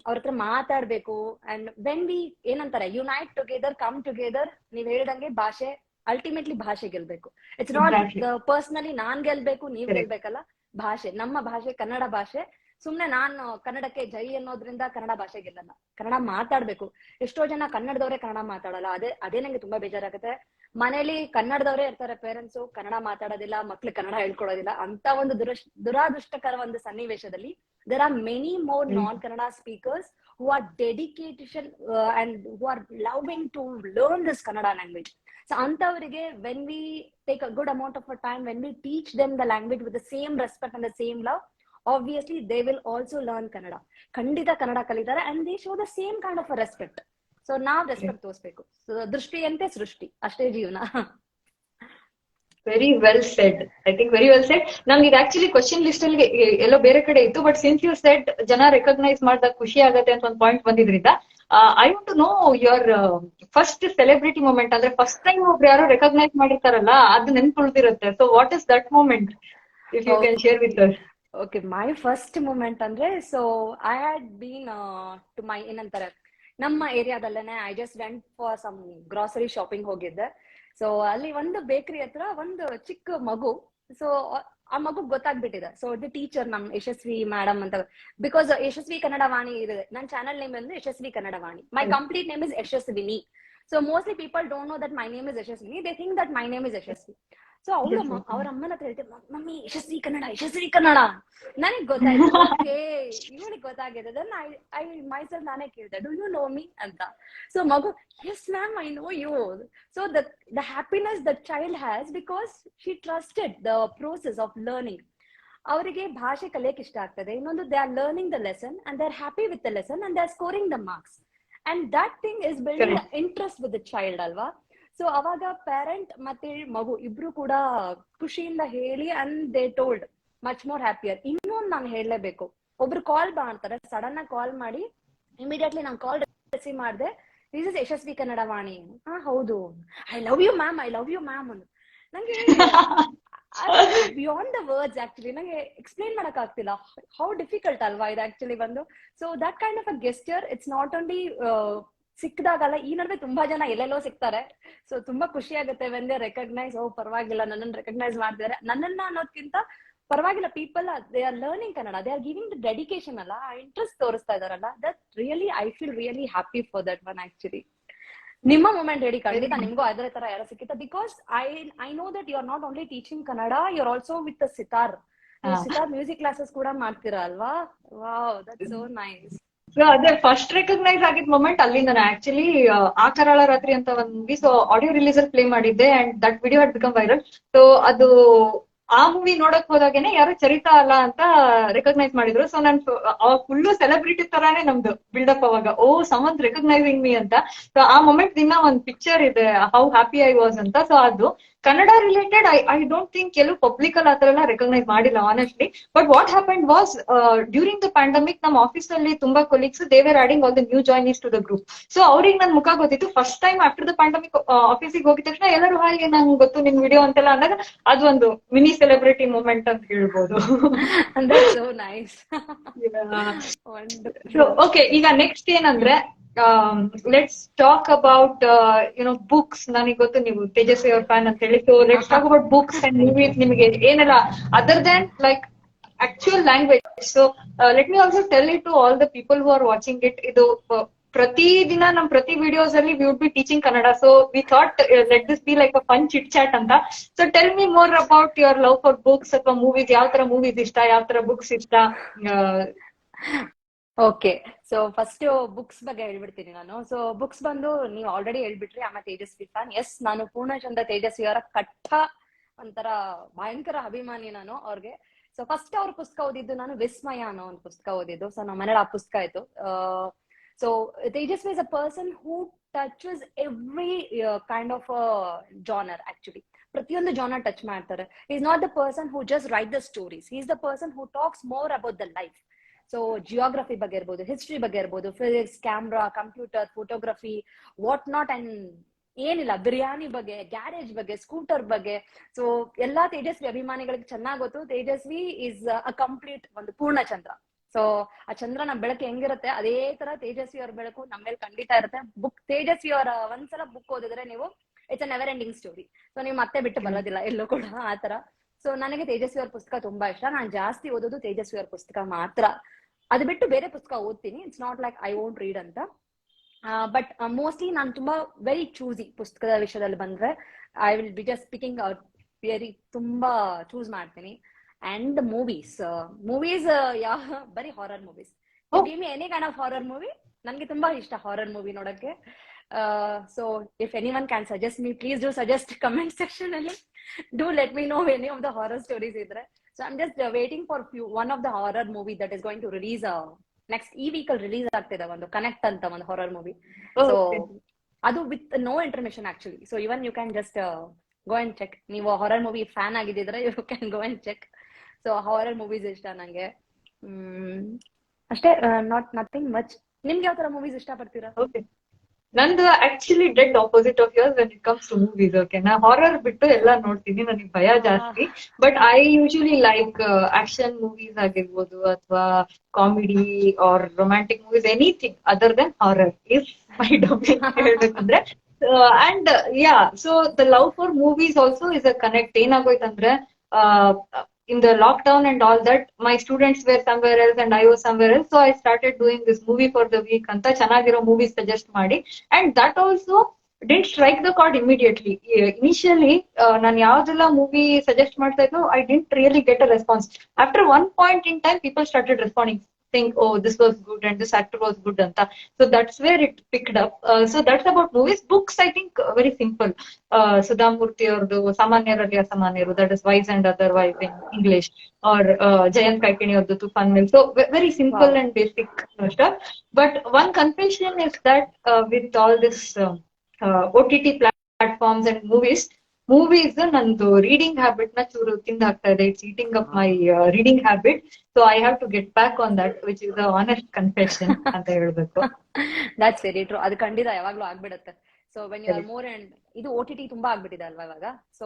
ಅವ್ರ ಹತ್ರ ಮಾತಾಡ್ಬೇಕು. ಅಂಡ್ ವೆನ್ ವಿ ಏನಂತಾರೆ ಯುನೈಟ್ ಟುಗೆದರ್, ಕಮ್ ಟುಗೆದರ್, ನೀವ್ ಹೇಳ್ದಂಗೆ ಭಾಷೆ ಅಲ್ಟಿಮೇಟ್ಲಿ ಭಾಷೆ ಗೆಲ್ಬೇಕು. ಇಟ್ಸ್ ನಾಟ್ ಪರ್ಸನಲಿ ನಾನ್ ಗೆಲ್ಬೇಕು ನೀವ್ ಗೆಲ್ಬೇಕಲ್ಲ, ಭಾಷೆ, ನಮ್ಮ ಭಾಷೆ ಕನ್ನಡ ಭಾಷೆ. ಸುಮ್ನೆ ನಾನು ಕನ್ನಡಕ್ಕೆ ಜೈ ಅನ್ನೋದ್ರಿಂದ ಕನ್ನಡ ಭಾಷೆ ಗೆಲ್ಲಲ್ಲ. ಕನ್ನಡ ಮಾತಾಡ್ಬೇಕು. ಎಷ್ಟೋ ಜನ ಕನ್ನಡದವ್ರೆ ಕನ್ನಡ ಮಾತಾಡಲ್ಲ. ಅದೇ ನಂಗೆ ತುಂಬಾ ಬೇಜಾರಾಗುತ್ತೆ. ಮನೇಲಿ ಕನ್ನಡದವರೇ ಇರ್ತಾರೆ ಪೇರೆಂಟ್ಸು, ಕನ್ನಡ ಮಾತಾಡೋದಿಲ್ಲ, ಮಕ್ಳು ಕನ್ನಡ ಹೇಳ್ಕೊಡೋದಿಲ್ಲ. ಅಂತ ಒಂದು ದುರಾದೃಷ್ಟಕರ ಒಂದು ಸನ್ನಿವೇಶದಲ್ಲಿ there are many more non-Kannada speakers who are dedication and who are loving to learn this Kannada language. So anthavarige, when we take a good amount of time, when we teach them the language with the same respect and the same love, obviously they will also learn Kannada. Kandita Kannada kalitare, and they show the same kind of a respect. So ನಾವ್ respect ತೋರಿಸ್ಬೇಕು. ದೃಷ್ಟಿ ಅಂತೆ ಸೃಷ್ಟಿ, ಅಷ್ಟೇ ಜೀವನ. Very well shed. I think very well shed. ನಮ್ಗೆ ಇದು actually question list ಅಲ್ಲಿ ಎಲ್ಲೋ ಬೇರೆ ಕಡೆ ಇತ್ತು, ಬಟ್ ಸಿನ್ಸ್ ಯು ಸೆಡ್ ಜನ ರೆಕಗ್ನೈಸ್ ಮಾಡಿದಾಗ ಖುಷಿ ಆಗತ್ತೆ ಅಂತ ಒಂದು ಪಾಯಿಂಟ್ ಬಂದಿದ್ರಿಂದ, I want to know your first celebrity moment. ಅಂದ್ರೆ ಫಸ್ಟ್ ಟೈಮ್ ಒಬ್ರು ಯಾರು ರೆಕಗ್ನೈಸ್ ಮಾಡಿರ್ತಾರಲ್ಲ, ಅದು ನೆನ್ಪುಳ್ದಿರುತ್ತೆ. So what is that moment, if you can share with us? Okay, my first moment ಅಂದ್ರೆ, so I had been to my ಏನಂತಾರೆ ನಮ್ಮ ಏರಿಯಾದಲ್ಲೇನೆ, I just went for some grocery shopping ಹೋಗಿದ್ದೆ. ಸೊ ಅಲ್ಲಿ ಒಂದು ಬೇಕರಿ ಹತ್ರ ಒಂದು ಚಿಕ್ಕ ಮಗು, ಸೊ ಆ ಮಗು ಗೊತ್ತಾಗ್ಬಿಟ್ಟಿದೆ. ಸೊ ದ ಟೀಚರ್ ನಮ್ ಯಶಸ್ವಿ ಮೇಡಮ್ ಅಂತ, ಬಿಕಾಸ್ ಯಶಸ್ವಿ ಕನ್ನಡ ವಾಣಿ ಇದೆ. ನನ್ನ ಚಾನಲ್ ನೇಮ್ ಅಂದ್ರೆ Yashaswi Kannada Vani. My complete name is Yashaswini. So mostly people don't know that my name is Yashaswini, they think that my name is Yashaswi. So ಅವ್ರ ಅಮ್ಮನ ಹತ್ರ ಹೇಳ್ತೇವೆ, ಮಮ್ಮಿ ಯಶಸ್ವಿ ಕನ್ನಡ. ನನಗ್ ಗೊತ್ತಾಯ್ತು, ಓಕೆ ಇವಳಿಗೆ ಗೊತ್ತಾಗಿದೆ. ದೆನ್ ಐ ಮೈಸೆಲ್ಫ್ ನಾನೇ ಕೇಳಿದೆ, ಡು ಯು ನೋ ಮೀ ಅಂತ. ಸೊ ಮಗು, yes ma'am I know you. So the happiness the child has, because she trusted the process of learning. ಅವರಿಗೆ ಭಾಷೆ ಕಲಿಯಕ್ಕೆ ಇಷ್ಟ ಆಗ್ತದೆ. ಇನ್ನೊಂದು, they are learning the lesson and they are happy with the lesson and they are scoring the marks. And that thing is building interest with the child ಅಲ್ವಾ. So ಅವಾಗ parent ಮತ್ತೆ ಮಗು ಇಬ್ರು ಕೂಡ ಖುಷಿಯಿಂದ ಹೇಳಿ, and they told much more happier. ಇನ್ನೊಂದು ನಾನು ಹೇಳಲೇಬೇಕು, ಒಬ್ರು ಕಾಲ್ ಮಾಡ್ತಾರೆ, ಸಡನ್ ಆಗಿ ಕಾಲ್ ಮಾಡಿ, ಇಮಿಡಿಯೇಟ್ಲಿ ನಾನು ಕಾಲ್ ರಿಸೀವ್ ಮಾಡಿದೆ, ದಿಸ್ ಇಸ್ ಯಶಸ್ವಿ ಕನ್ನಡ ವಾಣಿ. ಹಾ ಹೌದು, I love you ma'am, I love you ma'am ಅನ್ನು. ನಂಗೆ ಬಿಯಾಂಡ್ ದ ವರ್ಡ್ಸ್, ಆಕ್ಚುಲಿ ನಂಗೆ ಎಕ್ಸ್ಪ್ಲೇನ್ ಮಾಡಕ್ ಆಗ್ತಿಲ್ಲ, ಹೌ ಡಿಫಿಕಲ್ಟ್ ಅಲ್ವಾ ಇದು ಆಕ್ಚುಲಿ ಬಂದು. So that kind of a gesture, it's not only ಸಿಕ್ಕಿದಾಗಲ್ಲ, ಈ ನಡುವೆ ತುಂಬಾ ಜನ ಎಲ್ಲೆಲ್ಲೋ ಸಿಗ್ತಾರೆ. ಸೊ ತುಂಬಾ ಖುಷಿ ಆಗುತ್ತೆ ವೆನ್ ದೇ ರೆಕಗ್ನೈಸ್, ಓ ಪರವಾಗಿಲ್ಲ ನನ್ನನ್ನು ರೆಕಗ್ನೈಸ್ ಮಾಡ್ತಿದ್ದಾರೆ. ನನ್ನನ್ನ ಅನ್ನೋದ್ಕಿಂತ ಪರವಾಗಿಲ್ಲ, people they are learning Kannada, they are giving the dedication ಅಲ್ಲ, ಇಂಟ್ರೆಸ್ಟ್ ತೋರಿಸ್ತಾ ಇದಾರಲ್ಲ, that really I feel really happy for that one actually. ನಿಮ್ಮ ಮೂಮೆಂಟ್ ಹೇಳಿ, ಖಂಡಿತ ನಿಮ್ಗೂ ಅದೇ ತರ ಯಾರೋ ಸಿಕ್ಕಿತ್ತ? Because I know that you are not only teaching Kannada, you are also with sitar music classes ಕೂಡ ಮಾಡ್ತೀರಾ ಅಲ್ವಾ? Wow, that's so nice. So ಅದೇ ಫಸ್ಟ್ ರೆಕಗ್ನೈಸ್ ಆಗಿದ್ ಮೊಮೆಂಟ್ ಅಲ್ಲಿಂದ. ಆಕ್ಚುಲಿ ಆ ಕರಾಳ ರಾತ್ರಿ ಅಂತ ಒಂದ್ ಸೊ ಆಡಿಯೋ ರಿಲೀಸ್ ಅಲ್ಲಿ ಪ್ಲೇ ಮಾಡಿದ್ದೆ, and that video had become viral. So ಅದು ಆ ಮೂವಿ ನೋಡಕ್ ಹೋದಾಗೇನೆ ಯಾರು ಚರಿತಾ ಅಲ್ಲ ಅಂತ ರೆಕಗ್ನೈಸ್ ಮಾಡಿದ್ರು. ಸೊ ನನ್ ಫುಲ್ಲು ಸೆಲೆಬ್ರಿಟಿ ತರಾನೇ ನಮ್ದು ಬಿಲ್ಡಪ್ ಅವಾಗ. ಓ ಸಮನ್ ರೆಕಗ್ನೈಸಿಂಗ್ ಮೀ ಅಂತ. ಸೊ ಆ ಮೊಮೆಂಟ್ ದಿನ ಒಂದ್ ಪಿಕ್ಚರ್ ಇದೆ, ಹೌ ಹ್ಯಾಪಿ ಐ ವಾಸ್ ಅಂತ. ಸೊ ಅದು ಕನ್ನಡ ರಿಲೇಟೆಡ್ ಐ ಡೋಂಟ್ ಥಿಂಕ್ ಕೆಲವು ಪಬ್ಲಿಕ್ ಅಲ್ಲಿ ಆತರ ಎಲ್ಲ ರೆಕಗ್ನೈಸ್ ಮಾಡಿಲ್ಲ honestly. But what happened was during the pandemic ನಮ್ಮ ಆಫೀಸ್ ಅಲ್ಲಿ ತುಂಬಾ colleagues they were adding all the new joinees to the group. So ಅವ್ರಿಗೆ ನನ್ ಮುಖ ಗೊತ್ತಿತ್ತು. First time after the pandemic ಆಫೀಸಿಗೆ ಹೋಗಿದ ತಕ್ಷಣ ಎಲ್ಲರೂ ಹಾಗೆ ನಂಗೆ ಗೊತ್ತು ನಿನ್ ವಿಡಿಯೋ ಅಂತೆಲ್ಲ ಅಂದಾಗ ಅದು ಒಂದು ಮಿನಿ ಸೆಲೆಬ್ರಿಟಿ ಮೂಮೆಂಟ್ ಅಂತ ಹೇಳ್ಬೋದು. So nice. ಸೊ ಓಕೆ, ಈಗ ನೆಕ್ಸ್ಟ್ ಏನಂದ್ರೆ ಲೆಟ್ಸ್ ಟಾಕ್ ಅಬೌಟ್ ಬುಕ್ಸ್. ನನಗೆ ಗೊತ್ತು ನೀವು ತೇಜಸ್ವಿ ಅವ್ರ ಫ್ಯಾನ್ ಅಂತ ಹೇಳಿ. So let's talk about books and movies. ನಿಮಗೆ ಏನೆಲ್ಲ other than like actual language. So let me also tell it to all the people who are watching it. ಇದು ಪ್ರತಿ ದಿನ ನಮ್ ಪ್ರತಿ ವಿಡಿಯೋಸ್ ಅಲ್ಲಿ we would be teaching Kannada. So we thought let this be like a fun chit chat ಅಂತ. So tell me more about your love for books ಅಥವಾ movies. ಯಾವ ತರ ಮೂವೀಸ್ ಇಷ್ಟ, ಯಾವ ತರ ಬುಕ್ಸ್ ಇಷ್ಟ? ಓಕೆ, ಸೊ ಫಸ್ಟ್ ಬುಕ್ಸ್ ಬಗ್ಗೆ ಹೇಳ್ಬಿಡ್ತೀನಿ ನಾನು. ಸೊ ಬುಕ್ಸ್ ಬಂದು ನೀವು ಆಲ್ರೆಡಿ ಹೇಳ್ಬಿಟ್ರಿ, ಆಮೇಲೆ ತೇಜಸ್ವಿ ಫ್ಯಾನ್. ಎಸ್, ನಾನು ಪೂರ್ಣಚಂದ್ರ ತೇಜಸ್ವಿ ಅವರ ಕಟ್ಟ ಒಂಥರ ಭಯಂಕರ ಅಭಿಮಾನಿ ನಾನು ಅವ್ರಿಗೆ. ಸೊ ಫಸ್ಟ್ ಅವ್ರ ಪುಸ್ತಕ ಓದಿದ್ದು ನಾನು ವಿಸ್ಮಯ ಅನ್ನೋ ಒಂದು ಪುಸ್ತಕ ಓದಿದ್ದು. ಸೊ ನಮ್ಮ ಮನೇಲಿ ಆ ಪುಸ್ತಕ ಇತ್ತು. So Tejaswi is a person who touches every kind of genre. Actually ಪ್ರತಿಯೊಂದು ಜಾನರ್ ಟಚ್ ಮಾಡ್ತಾರೆ. Is not the person who just write the stories, is the person who talks more about the life. So geography ಬಗ್ಗೆ ಇರ್ಬೋದು, history ಬಗ್ಗೆ ಇರ್ಬೋದು, physics, camera, computer, photography, what not, and ಏನಿಲ್ಲ, ಬಿರಿಯಾನಿ ಬಗ್ಗೆ, garage ಬಗ್ಗೆ, scooter ಬಗ್ಗೆ. So ಎಲ್ಲಾ ತೇಜಸ್ವಿ ಅಭಿಮಾನಿಗಳಿಗೆ ಚೆನ್ನಾಗ್ ಗೊತ್ತು, ತೇಜಸ್ವಿ ಇಸ್ ಅ ಕಂಪ್ಲೀಟ್ ಒಂದು ಪೂರ್ಣಚಂದ್ರ. ಸೊ ಆ ಚಂದ್ರನ ಬೆಳಕು ಹೆಂಗಿರುತ್ತೆ ಅದೇ ತರ ತೇಜಸ್ವಿ ಅವ್ರ ಬೆಳಕು ನಮ್ಮ ಮೇಲೆ ಖಂಡಿತ ಇರುತ್ತೆ. ಬುಕ್ ತೇಜಸ್ವಿ ಅವರ ಒಂದ್ಸಲ ಬುಕ್ ಓದಿದ್ರೆ ನೀವು it's a never ending story. So ನೀವು ಮತ್ತೆ ಬಿಟ್ಟು ಬರೋದಿಲ್ಲ ಎಲ್ಲೂ ಕೂಡ ಆತರ. ಸೊ ನನಗೆ ತೇಜಸ್ವಿ ಅವ್ರ ಪುಸ್ತಕ ತುಂಬಾ ಇಷ್ಟ. ನಾನು ಜಾಸ್ತಿ ಓದೋದು ತೇಜಸ್ವಿ ಅವ್ರ ಪುಸ್ತಕ ಮಾತ್ರ. ಅದು ಬಿಟ್ಟು ಬೇರೆ ಪುಸ್ತಕ ಓದ್ತೀನಿ. It's not like I won't read ಅಂತ. ಬಟ್ ಮೋಸ್ಟ್ಲಿ ನಾನು ತುಂಬಾ ವೆರಿ ಚೂಸಿ ಪುಸ್ತಕದ ವಿಷಯದಲ್ಲಿ ಬಂದ್ರೆ. I will be just speaking very ತುಂಬಾ ಚೂಸ್ ಮಾಡ್ತೀನಿ. ಅಂಡ್ ಮೂವೀಸ್ ಬರೀ horror movies. Give me any kind of horror movie. ನನ್ಗೆ ತುಂಬಾ ಇಷ್ಟ ಹಾರರ್ ಮೂವಿ ನೋಡಕ್ಕೆ. So if any one can suggest me, please do suggest comment section ಅಲ್ಲಿ. Do let me know any of the horror stories idre. So I'm just waiting for one of the horror movie that is going to release next week al release ಆಗ್ತಿದೆ ಒಂದು connect ಅಂತ ಒಂದು horror movie. So ಅದು with no intermission actually. So even you can just go and check. ನೀವು horror movie fan ಆಗಿದ್ರೆ you can go and check. So horror movies ಇಷ್ಟ ನಂಗೆ. ಅಷ್ಟೇ, nothing much. ನಿಮ್ಗೆ ಯಾವ ತರ ಮೂವೀಸ್ ಇಷ್ಟ ಪಡ್ತೀರಾ? Okay, ನಂದು actually dead opposite of yours when it comes to movies. Okay, ನಾ ಹಾರರ್ ಬಿಟ್ಟು ಎಲ್ಲಾ ನೋಡ್ತೀನಿ, ನನಗೆ ಭಯ ಜಾಸ್ತಿ. But I usually like action movies ಆಗಿರ್ಬೋದು ಅಥವಾ comedy or romantic movies, anything other than horror is my domain ಹೇಳ್ಬೇಕಂದ್ರೆ. And yeah, so the love for movies also is a connect. ಏನಾಗೋಯ್ತಂದ್ರೆ in the lockdown and all that, my students were somewhere else and I was somewhere else. So I started doing this movie for the week anta chanagiro movies suggest ಮಾಡಿ. And that also didn't strike the chord immediately. Initially nan yavadella movie suggest ಮಾಡ್ತಾ ಇದ್ನೋ I didn't really get a response. After one point in time people started responding, saying, oh, this was good and this actor was good anta. So that's where it picked up. So that's about movies. Books I think very simple. Sudhamurti avrdu Samanyaರಲ್ಲಿ ಅಸಾಮಾನ್ಯರು, that is Wise and Otherwise in English, or Jayant Kaikini avrdu Tufan Mill. So very simple and basic stuff. But one confession is that with all this OTT platforms and movies ನಂದು reading habit ನ ಚೂರು ತಿಂದ ಹಾಕ್ತಾ ಇದೆ. It's eating up my reading habit. So I have to get back on that, which is a honest confession ಅಂತ ಹೇಳ್ಬೇಕು. That's very true. ಅದು ಖಂಡಿತ ಯಾವಾಗ್ಲೂ ಆಗ್ಬಿಡುತ್ತೆ. So when you are more and ಇದು OTT ತುಂಬಾ ಆಗ್ಬಿಟ್ಟಿದೆ ಅಲ್ವಾ ಇವಾಗ. So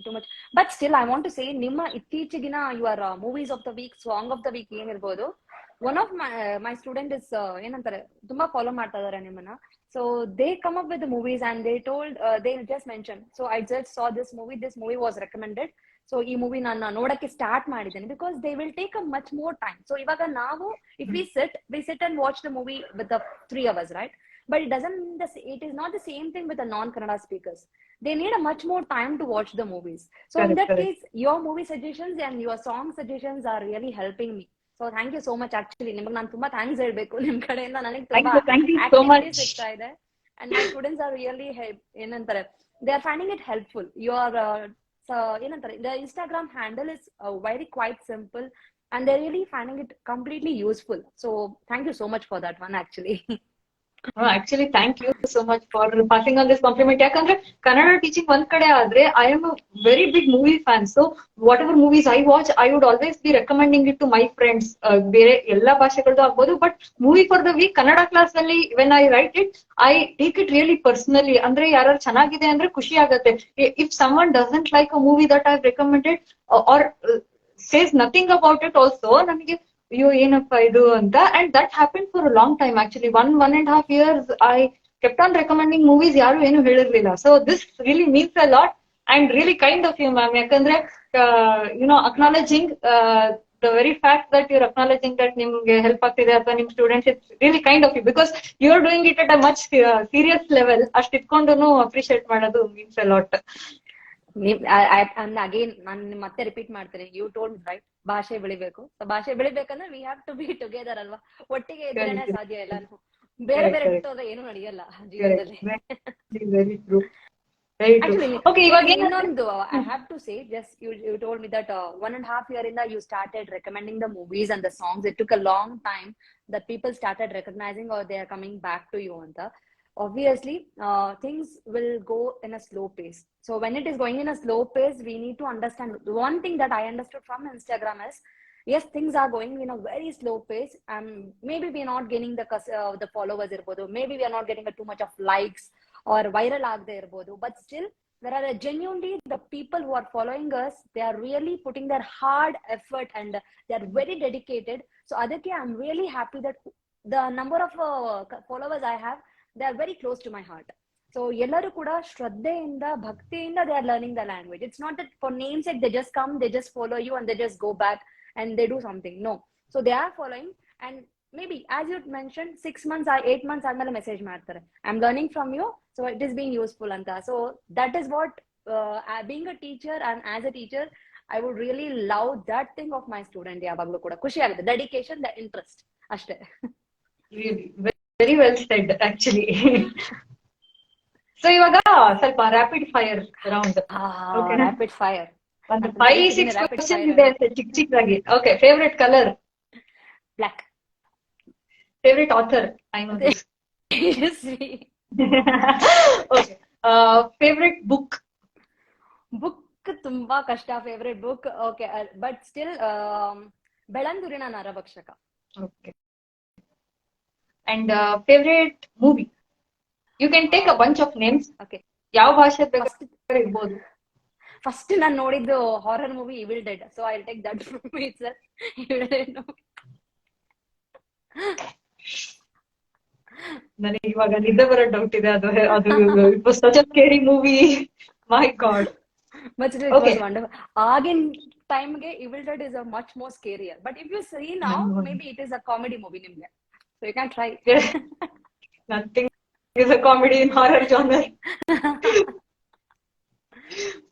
too much. But still I want to say, ನಿಮ್ಮ ಇತ್ತೀಚೆಗಿನ your movies of the week, song of the weak ಏನಿರ್ಬೋದು, one of my student is ಏನಂತಾರೆ ತುಂಬಾ ಫಾಲೋ ಮಾಡ್ತಾ ಇದಾರೆ ನಿಮ್ಮನ್ನ. So they come up with the movies and they told they'll just mention, so I just saw this movie was recommended, so ee movie ನಾನು ನೋಡಕ್ಕೆ start ಮಾಡಿದ್ದೇನೆ, because they will take a much more time. So ಇವಾಗ ನಾವು if we sit and watch the movie with the 3 hours, right? But it is not the same thing with the non-Kannada speakers. They need a much more time to watch the movies. So in that case, your movie suggestions and your song suggestions are really helping me. So thank you so much. Actually ನಿಮಗೆ ನಾನು ತುಂಬಾ thanks ಹೇಳ್ಬೇಕು. ನಿಮ್ ಕಡೆಯಿಂದ ನನಗೆ ತುಂಬಾ activity ಸಿಗ್ತಾ ಇದೆ. And my students are really ಏನಂತಾರೆ, they are finding it helpful. You are ಏನಂತಾರೆ, the Instagram handle is very quite simple and they're really finding it completely useful. So thank you so much for that one actually. Actually, thank you so much for passing on this compliment. ಯಾಕಂದ್ರೆ Kannada teaching ಒಂದ್ ಕಡೆ ಆದ್ರೆ I am a very big movie fan. So whatever movies I watch, I would always be recommending it to my friends. ಬೇರೆ ಎಲ್ಲಾ ಭಾಷೆಗಳದ್ದು ಆಗ್ಬೋದು, but movie for the week Kannada class ಅಲ್ಲಿ when I write it, I take it really personally. ಅಂದ್ರೆ ಯಾರು ಚೆನ್ನಾಗಿದೆ ಅಂದ್ರೆ ಖುಷಿ ಆಗತ್ತೆ. If someone doesn't like a movie that I recommended or says nothing about it also, ನನಗೆ ಅಯ್ಯೋ ಏನಪ್ಪಾ ಇದು ಅಂತ. And that happen for a long time actually. 1.5 years I kept on recommending movies, ಯಾರು ಏನು ಹೇಳಿರ್ಲಿಲ್ಲ. So this really means a lot and really kind of you ma'am. ಯಾಕಂದ್ರೆ acknowledging the very fact that you're acknowledging that ನಿಮ್ಗೆ help ಆಗ್ತಿದೆ ಅಥವಾ ನಿಮ್ students, it's really kind of you, because you are doing it at a much serious level. ಅಷ್ಟು ಇಟ್ಕೊಂಡು appreciate ಮಾಡೋದು means a lot. Again ನಾನು ಮತ್ತೆ ರಿಪೀಟ್ ಮಾಡ್ತೇನೆ, ಯು ಟೋಲ್ಡ್ ರೈಟ್, ಭಾಷೆ ಬೆಳಿಬೇಕು. ಸೊ ಭಾಷೆ ಬೆಳಿಬೇಕಂದ್ರೆ we have to be together ಅಲ್ವಾ, ಒಟ್ಟಿಗೆ ಇದ್ರೇನೆ ಸಾಧ್ಯ. ಎಲ್ಲ ಬೇರೆ ಬೇರೆ ಬಿಟ್ಟೋದ್ರೆ ಏನು ನಡೆಯಲ್ಲ ಜೀವನದಲ್ಲಿ. ಇನ್ನೊಂದು I have to say, just you told me that 1.5 year ಇಂದ you started recommending the movies and the songs. It took a long time that people started recognising or they are coming back to you ಅಂತ. Obviously things will go in a slow pace. So when it is going in a slow pace, we need to understand one thing that I understood from Instagram is, yes, things are going in a very slow pace and maybe we are not gaining the followers irbodu, maybe we are not getting too much of likes or viral agde irbodu, but still there are genuinely the people who are following us, they are really putting their hard effort and they are very dedicated. So adakke I'm really happy that the number of followers I have, they are very close to my heart. So ellaru kuda shraddheyinda bhaktiinda they are learning the language. It's not that for namesake they just come, they just follow you and they just go back and they do something. No, so they are following, and maybe as you mentioned 6 months or 8 months admele message ಮಾಡ್ತಾರೆ, I'm learning from you, so it is being useful anta. So that is what being a teacher, and as a teacher I would really love that thing of my student. ಯಾವಾಗಲೂ ಕೂಡ ಖುಷಿ ಆಗುತ್ತೆ, dedication, the interest ಅಷ್ಟೇ. Really very well said actually. So ಇವಾಗ ಸ್ವಲ್ಪ rapid fire round. Rapid fire ಒಂದು 5-6 questions ಇದೆ ಚಿಕ್ಕ ಚಿಕ್ಕದಾಗಿ. Okay, favourite colour? Black. Favourite author? I know this. Okay, favourite book? Book ತುಂಬಾ ಕಷ್ಟ. Favourite book, okay, but still ಬೆಳಂದೂರಿನ Narabhakshaka. Okay. And favorite movie? You can take a bunch of names. Okay. ಯಾವ ಭಾಷೆ ಬೇಕಾದ್ರೂ ಇರಬಹುದು. ಫಸ್ಟ್ ನಾನು ನೋಡಿದ್ದು horror movie Evil Dead, so I will take that movie itself. Evil Dead. ನನಗೆ ಇವಾಗ ನಿದ್ದೆ ಬರೋ ಡೌಟ್ ಇದೆ. ಅದು it was such a scary movie, my god. But it was wonderful. ಆಗಿನ ಟೈಮ್ಗೆ Evil Dead is a much more scarier, but if you see now maybe it is a comedy movie ನಿಮ್ಗೆ. So you can try. Nothing is a comedy in horror genre.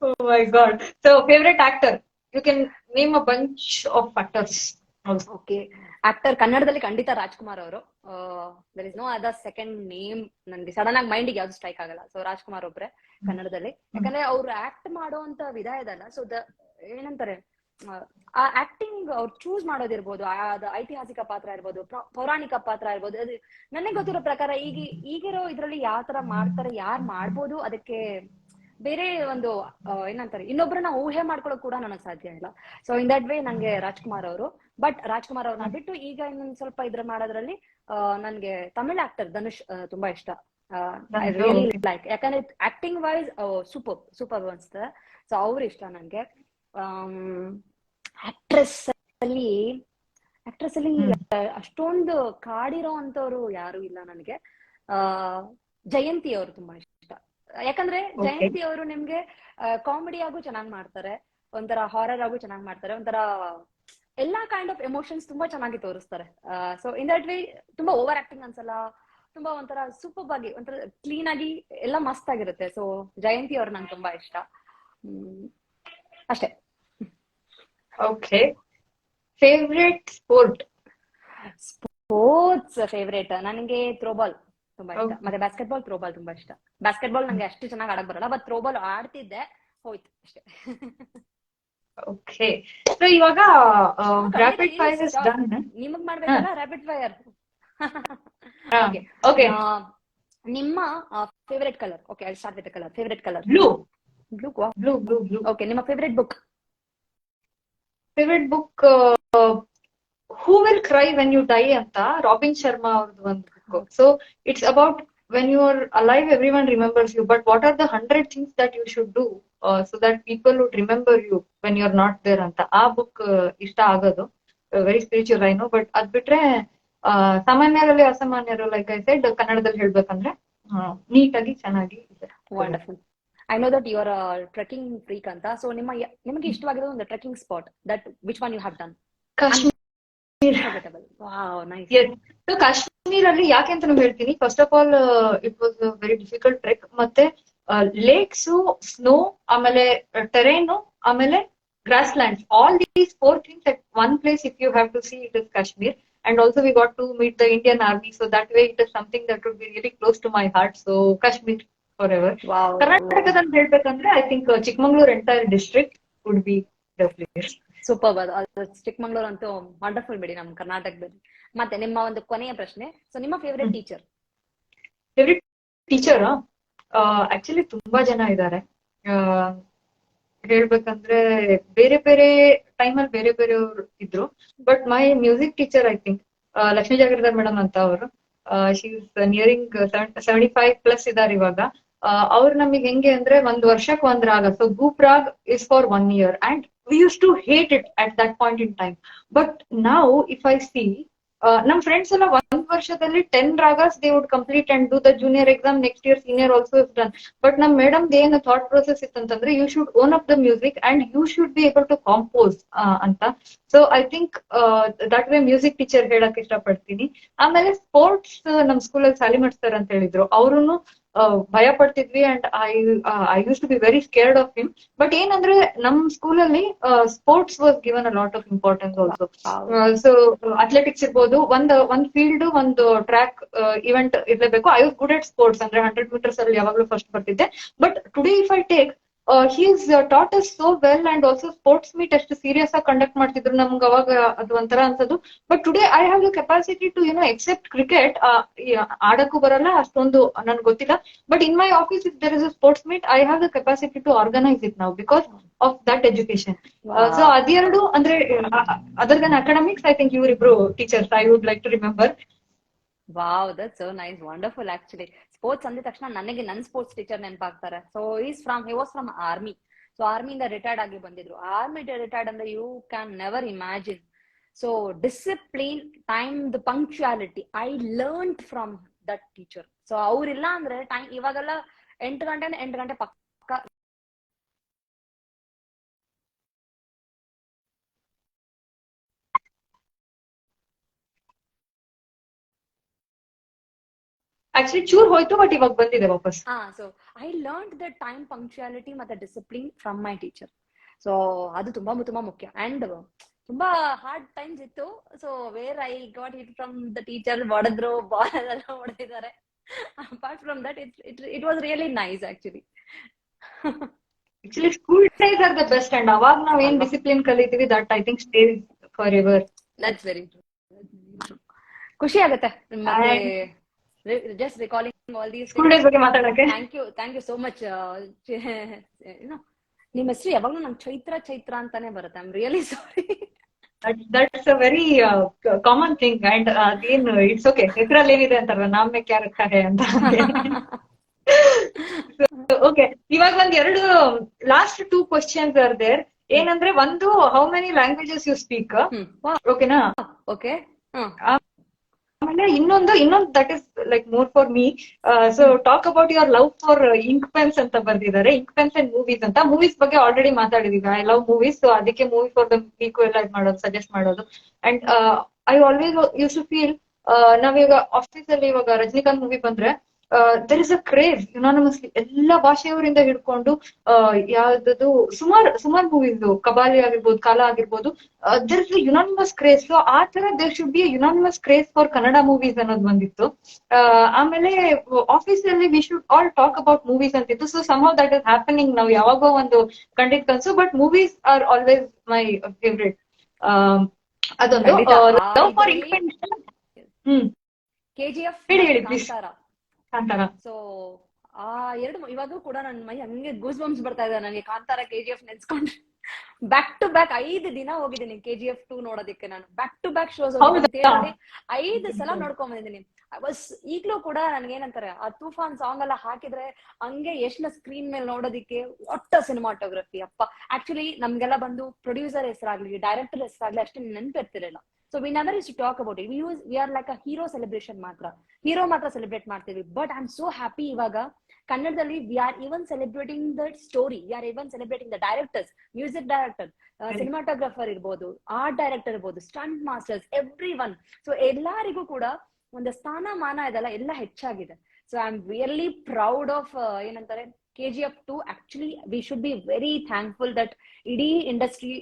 Oh my god. So favorite actor? You can name a bunch of actors also. Okay. Actor ಕನ್ನಡದಲ್ಲಿ ಖಂಡಿತ ರಾಜ್ಕುಮಾರ್ ಅವರು. There is no other second name. ನನಗೆ sudden ಆಗಿ ಮೈಂಡಿಗೆ ಯಾವ್ದು strike ಆಗಲ್ಲ. So Rajkumar ಒಬ್ರೆ ಕನ್ನಡದಲ್ಲಿ. ಯಾಕಂದ್ರೆ ಅವ್ರು ಆಕ್ಟ್ ಮಾಡುವಂತ ವಿಧ ಇದಲ್ಲ. ಸೊ ಏನಂತಾರೆ, ಆ ಆಕ್ಟಿಂಗ್ ಅವ್ರು ಚೂಸ್ ಮಾಡೋದಿರ್ಬೋದು, ಐತಿಹಾಸಿಕ ಪಾತ್ರ ಇರ್ಬೋದು, ಪೌರಾಣಿಕ ಪಾತ್ರ ಇರ್ಬೋದು, ಅದು ನನಗೆ ಗೊತ್ತಿರೋ ಪ್ರಕಾರ ಈಗಿರೋ ಇದ್ರಲ್ಲಿ ಯಾವ ತರ ಮಾಡ್ತಾರೆ, ಯಾರು ಮಾಡ್ಬೋದು, ಅದಕ್ಕೆ ಬೇರೆ ಒಂದು ಏನಂತಾರೆ, ಇನ್ನೊಬ್ರನ್ನ ಊಹೆ ಮಾಡ್ಕೊಳಕ್ ಕೂಡ ನನಗ್ ಸಾಧ್ಯ ಇಲ್ಲ. ಸೊ ಇನ್ ದಟ್ ವೇ ನಂಗೆ ರಾಜ್ಕುಮಾರ್ ಅವರು. ಬಟ್ ರಾಜ್ಕುಮಾರ್ ಅವ್ರನ್ನ ಬಿಟ್ಟು ಈಗ ಇನ್ನೊಂದ್ ಸ್ವಲ್ಪ ಇದ್ರ ಮಾಡೋದ್ರಲ್ಲಿ ನನ್ಗೆ ತಮಿಳ್ ಆಕ್ಟರ್ ಧನುಷ್ ತುಂಬಾ ಇಷ್ಟ. ಐ ರಿಯಲಿ ಲೈಕ್, ಯಾಕಂದ್ರೆ ಆಕ್ಟಿಂಗ್ ವೈಸ್ ಸೂಪರ್ ಅನ್ಸುತ್ತೆ. ಸೊ ಅವ್ರು ಇಷ್ಟ ನನ್ಗೆ. ಆಕ್ಟ್ರೆಸ್ ಅಲ್ಲಿ ಅಷ್ಟೊಂದು ಕಾಡಿರೋ ಅಂತವ್ರು ಯಾರು ಇಲ್ಲ ನನಗೆ. ಜಯಂತಿ ಅವರು ತುಂಬಾ ಇಷ್ಟ. ಯಾಕಂದ್ರೆ ಜಯಂತಿ ಅವರು ನಿಮ್ಗೆ ಕಾಮಿಡಿ ಆಗು ಚೆನ್ನಾಗ್ ಮಾಡ್ತಾರೆ, ಒಂಥರ ಹಾರರ್ ಆಗು ಚೆನ್ನಾಗ್ ಮಾಡ್ತಾರೆ, ಒಂಥರ ಎಲ್ಲಾ ಕೈಂಡ್ ಆಫ್ ಎಮೋಷನ್ಸ್ ತುಂಬಾ ಚೆನ್ನಾಗಿ ತೋರಿಸ್ತಾರೆ. ಸೊ ಇನ್ ದಟ್ ವೇ ತುಂಬಾ ಓವರ್ ಆಕ್ಟಿಂಗ್ ಅನ್ಸಲ್ಲ, ತುಂಬಾ ಒಂಥರ ಸೂಪರ್ ಆಗಿ ಒಂಥರ ಕ್ಲೀನ್ ಆಗಿ ಎಲ್ಲ ಮಸ್ತ್ ಆಗಿರುತ್ತೆ. ಸೊ ಜಯಂತಿ ಅವ್ರು ನಂಗೆ ತುಂಬಾ ಇಷ್ಟ ಅಷ್ಟೇ. ಓಕೆ, ಫೇವ್ರೆಟ್ ಸ್ಪೋರ್ಟ್ಸ್ ಫೇವ್ರೇಟ್ ನನಗೆ ಥ್ರೋಬಾಲ್ ತುಂಬಾ ಇಷ್ಟ, ಮತ್ತೆ ಬಾಸ್ಕೆಟ್ಬಾಲ್, ಥ್ರೋಬಾಲ್ ತುಂಬಾ ಇಷ್ಟ. ಬಾಸ್ಕೆಟ್ಬಾಲ್ ನಂಗೆ ಅಷ್ಟು ಚೆನ್ನಾಗಿ ಆಡಕ್ ಬರಲ್ಲ, ಬಟ್ ಥ್ರೋಬಾಲ್ ಆಡ್ತಿದ್ದೆ. ಹೋಯ್ತು ಅಷ್ಟೇ. ಓಕೆ, ಸೊ ಇವಾಗ ರ್ಯಾಪಿಡ್ ಫೈರ್ ಇಸ್ ಡನ್. ನಿಮಗ್ ಮಾಡ್ಬೇಕಲ್ಲ ರ್ಯಾಪಿಡ್ ಫೈರ್. Okay, okay. ನಿಮ್ಮ favourite colour. Okay, I start with colour. Favourite colour blue. Blue. Blue blue blue. Okay, ನಿಮ್ಮ favourite book. Favourite book who will cry when you die ಅಂತ ರಾಬಿನ್ ಶರ್ಮಾ ಅವ್ರದ್ದು ಒಂದು book. So it's about when you are alive everyone remembers you, but what are the 100 things that you should do so that people would remember you when you are not there ಅಂತ. ಆ book ಇಷ್ಟ ಆಗೋದು. Very spiritual I know, but ಅದ್ ಬಿಟ್ರೆ ಸಾಮಾನ್ಯರಲ್ಲಿ ಅಸಾಮಾನ್ಯರು, like I said, ಕನ್ನಡದಲ್ಲಿ ಹೇಳ್ಬೇಕಂದ್ರೆ ನೀಟಾಗಿ ಚೆನ್ನಾಗಿ ಇದೆ. Wonderful. I know that you are trekking freak ಅಂತ. ಸೊ ನಿಮಗೆ ಇಷ್ಟವಾಗಿರೋ ಒಂದು trekking spot, that which one you have done? Kashmir. Wow, nice. So Kashmir ಅಲ್ಲಿ ಯಾಕೆ ಅಂತ ನಾನು ಹೇಳ್ತೀನಿ. First of all it was very difficult trek. ಮತ್ತೆ ಲೇಕ್ಸ್, ಸ್ನೋ, ಆಮೇಲೆ ಟೆರೇನ್, ಆಮೇಲೆ grasslands, all these 4 things at one place. If you have to see, it is Kashmir. And also we got to meet the Indian Army, so that way it is something that would be really close to my heart. So Kashmir forever. Wow. ಕರ್ನಾಟಕದಲ್ಲಿ ಹೇಳ್ಬೇಕಂದ್ರೆ I think Chikmagalur entire district would be the place. Super. Chikmagalur ಅಂತೂ wonderful ಬಿಡಿ, ನಮ್ ಕರ್ನಾಟಕದಲ್ಲಿ. ಮತ್ತೆ ನಿಮ್ಮ ಒಂದು ಕೊನೆಯ ಪ್ರಶ್ನೆ, ಸೊ ನಿಮ್ಮ favourite teacher? Favourite teacher actually ತುಂಬಾ ಜನ ಇದ್ದಾರೆ. ಹೇಳ್ಬೇಕಂದ್ರೆ ಬೇರೆ ಬೇರೆ ಟೈಮಲ್ಲಿ ಬೇರೆ ಬೇರೆಯವ್ರು ಇದ್ರು. But my music teacher I think Lakshmi ಜಾಗೃತ ಮೇಡಮ್ ಅಂತ ಅವರು. ಶಿ ಇಸ್ ನಿಯರಿಂಗ್ 75+ ಇದಾರೆ ಇವಾಗ. ಅವ್ರು ನಮಗೆ ಹೆಂಗೆ ಅಂದ್ರೆ ಒಂದ್ ವರ್ಷಕ್ಕೆ ಒಂದ್ ರಾಗ. So group raag is for 1 year and we used to hate it at that point in time. But now if I see ನಮ್ ಫ್ರೆಂಡ್ಸ್ ಎಲ್ಲ ಒಂದ್ ವರ್ಷದಲ್ಲಿ 10 ragas they would complete and do the junior exam. Next year senior also is done. But ನಮ್ madam ಏನು thought process ಇತ್ತಂತಂದ್ರೆ you should own up the music and you should be able to compose ಅಂತ. So I think that way music teacher ಹೇಳಕ್ ಇಷ್ಟಪಡ್ತೀನಿ. ಆಮೇಲೆ sports ನಮ್ ಸ್ಕೂಲಲ್ಲಿ ಸಾಲಿ ಮಾಡಿಸ್ತಾರೆ ಅಂತ ಹೇಳಿದ್ರು. ಅವ್ರು ಭಯ ಪಡ್ತಿದ್ವಿ and I use to be very scared of him. But ಏನಂದ್ರೆ ನಮ್ ಸ್ಕೂಲಲ್ಲಿ sports was given a lot of importance also. So athletics ಇರ್ಬೋದು, ಒಂದ್ ಫೀಲ್ಡ್, ಒಂದು ಟ್ರ್ಯಾಕ್ ಇವೆಂಟ್ ಇರ್ಲೇಬೇಕು. I was good at sports. ಅಂದ್ರೆ 100 meters ಅಲ್ಲಿ ಯಾವಾಗ್ಲೂ ಫಸ್ಟ್ ಬರ್ತಿದ್ದೆ. But today if I take he is taught us so well, and also sports meet ಎಷ್ಟು serious ಆಗಿ ಕಂಡಕ್ಟ್ ಮಾಡ್ತಿದ್ರು ನಮ್ಗೆ ಅವಾಗ. ಅದು ಒಂಥರ ಅನ್ಸೋದು. But today I have the capacity to accept cricket. ಆಡಕ್ಕೂ ಬರಲ್ಲ ಅಷ್ಟೊಂದು, ನನ್ಗೆ ಗೊತ್ತಿಲ್ಲ. But in my office if there is a sports meet, I have the capacity to organise it now because of that education. So ಅದೆರಡು ಅಂದ್ರೆ other than academics, I think ಇವರಿಬ್ರು teachers I would like to remember. Wow, that's so nice, wonderful. Actually sports ಅಂದಿದ ತಕ್ಷಣ ನನಗೆ ನನ್ನ sports teacher ನೆನಪಾಗ್ತಾರೆ. So he was from army. So ಆರ್ಮಿಯಿಂದ retired ಆಗಿ ಬಂದಿದ್ರು. ಆರ್ಮಿ ರಿಟೈರ್ಡ್ ಅಂದ್ರೆ you can never imagine. So discipline, time, the punctuality I learn from that teacher. So ಅವ್ರಿಲ್ಲ ಅಂದ್ರೆ ಟೈಮ್ ಇವಾಗೆಲ್ಲ 8 ಗಂಟೆ ಪಕ್ಕ. ಆಕ್ಚುಲಿ ಚೂರ್ ಹೋಯ್ತು, ಬಟ್ ಇವಾಗ ಬಂದಿದೆ ವಾಪಸ್. So I learn the time, punctuality ಮತ್ತೆ discipline from my teacher. So ಅದು ತುಂಬಾ ತುಂಬಾ ಮುಖ್ಯ. ಅಂಡ್ ತುಂಬಾ ಹಾರ್ಡ್ ಟೈಮ್ಸ್ ಇತ್ತು. So where I got it from the teacher. ಹೊಡೆದ್ರು, ಬಾಲ್ ಎಲ್ಲ ಹೊಡೆದಿದ್ದಾರೆ. Apart from that it was really nice actually. Actually school days are the best. And ಅವಾಗ ನಾವ್ ಏನ್ ಡಿಸಿಪ್ಲಿನ್ ಕಲಿತೀವಿ that I think stays forever. That's very ಖುಷಿ ಆಗುತ್ತೆ. ಮತ್ತೆ just recalling all these school days ಬಗ್ಗೆ ಮಾತಾಡಕ್ಕೆ thank you so much. ನಿಮ್ಮ ಹೆಸರು ಯಾವಾಗ್ಲೂ ನಂಗೆ ಚೈತ್ರ ಅಂತಾನೆ ಬರುತ್ತೆ. I am really sorry. That's a very common thing. And again, it's okay. ಹೆಸರಲ್ಲಿ ಏನಿದೆ ಅಂತಾರಲ್ಲ, ನಾಮ್ ಮೇ ಕ್ಯಾ ರಖಾ ಹೈ ಅಂತ. ಓಕೆ, ಇವಾಗ ಒಂದ್ ಎರಡು ಲಾಸ್ಟ್ 2 questions ಆರ್ ದೇರ್. ಏನಂದ್ರೆ ಒಂದು, how many languages you speak? ಓಕೆನಾ? ಓಕೆ. ಆಮೇಲೆ ಇನ್ನೊಂದು that is like more for me. So talk about your love for ink pens ಅಂತ ಬರ್ದಿದ್ದಾರೆ. ಇಂಕ್ ಪೆನ್ಸ್ ಅಂಡ್ ಮೂವೀಸ್ ಅಂತ. ಮೂವೀಸ್ ಬಗ್ಗೆ ಆಲ್ರೆಡಿ ಮಾತಾಡಿದೀವಿ. I love movies. ಸೊ ಅದಕ್ಕೆ ಮೂವಿ ಫಾರ್ ದ ವೀಕ್ ಎಲ್ಲ ಮಾಡೋದು, ಸಜೆಸ್ಟ್ ಮಾಡೋದು. And I always use to feel, ನಾವೀಗ ಆಫೀಸ್ ಅಲ್ಲಿ ಇವಾಗ ರಜನಿಕಾಂತ್ ಮೂವಿ ಬಂದ್ರೆ there is a craze unanimously ಎಲ್ಲಾ ಭಾಷೆಯವರಿಂದ ಹಿಡ್ಕೊಂಡು ಯಾವ್ದದು ಸುಮಾರು ಮೂವೀಸ್ ಕಬಾಲಿ ಆಗಿರ್ಬೋದು, ಕಾಲ ಆಗಿರ್ಬೋದು, there is unanimous craze. So ಆ ತರ there should be unanimous craze for Kannada movies ಅನ್ನೋದು ಬಂದಿತ್ತು. ಆಮೇಲೆ ಆಫೀಸ್ ಅಲ್ಲಿ we should all talk about movies ಅಂತಿತ್ತು. So somehow that is happening. ನಾವು ಯಾವಾಗೋ ಒಂದು ಕಂಡಿದ್ ಕನ್ಸು, but movies are always my favourite. ಅದೊಂದು ಲವ್ ಫಾರ್ ಇಂಡಿಪೆಂಡೆನ್ಸ್. KGF ಹೇಳಿ ಪ್ಲೀಸ್. ಕಾಂತಾರ. ಸೊ ಆ ಎರಡು ಇವಾಗೂ ಕೂಡ ನನ್ ಮೈ ಹಂಗೆ ಗೂಸ್ ಬಂಪ್ಸ್ ಬರ್ತಾ ಇದೆ ನನಗೆ ಕಾಂತಾರ KGF ನೆನ್ಸ್ಕೊಂಡ್ರೆ. ಬ್ಯಾಕ್ ಟು ಬ್ಯಾಕ್ 5 ದಿನ ಹೋಗಿದ್ದೀನಿ KGF 2 ನೋಡೋದಕ್ಕೆ. ನಾನು ಬ್ಯಾಕ್ ಟು ಬ್ಯಾಕ್ ಶೋಸ್ 5 ಸಲ ನೋಡ್ಕೊಂಡ್ ಬಂದಿದ್ದೀನಿ. ಈಗ್ಲೂ ಕೂಡ ನನ್ಗೆ ಏನಂತಾರೆ, ಆ ತೂಫಾನ್ ಸಾಂಗ್ ಎಲ್ಲ ಹಾಕಿದ್ರೆ ಹಂಗೆ ಯಶ್ನ ಸ್ಕ್ರೀನ್ ಮೇಲೆ ನೋಡೋದಿಕ್ಕೆ ಒಟ್ಟ ಸಿನಿಮಾಟೋಗ್ರಫಿ ಅಪ್ಪ. ಆಕ್ಚುಲಿ ನಮ್ಗೆಲ್ಲ ಬಂದು ಪ್ರೊಡ್ಯೂಸರ್ ಹೆಸರಾಗ್ಲಿ ಡೈರೆಕ್ಟರ್ ಹೆಸರಾಗ್ಲಿ ಅಷ್ಟೇ ನೆನ್ಪಿರ್ತಿರಲಿಲ್ಲ. So we never use to talk about it. We are like a hero celebration hero ಮಾತ್ರ ಸೆಲೆಬ್ರೇಟ್ ಮಾಡ್ತೀವಿ. But I am so happy ಇವಾಗ ಕನ್ನಡದಲ್ಲಿ we are even celebrating the story, we are even celebrating the directors, music director, cinematographer ಇರ್ಬೋದು, art director ಇರ್ಬೋದು, stunt masters, everyone. So ಎಲ್ಲರಿಗೂ ಕೂಡ ಒಂದು ಸ್ಥಾನಮಾನ ಇದೆಲ್ಲ ಎಲ್ಲ ಹೆಚ್ಚಾಗಿದೆ. So I am really proud of ಏನಂತಾರೆ KGF 2. Actually we should be very thankful that ಇಡೀ ಇಂಡಸ್ಟ್ರಿ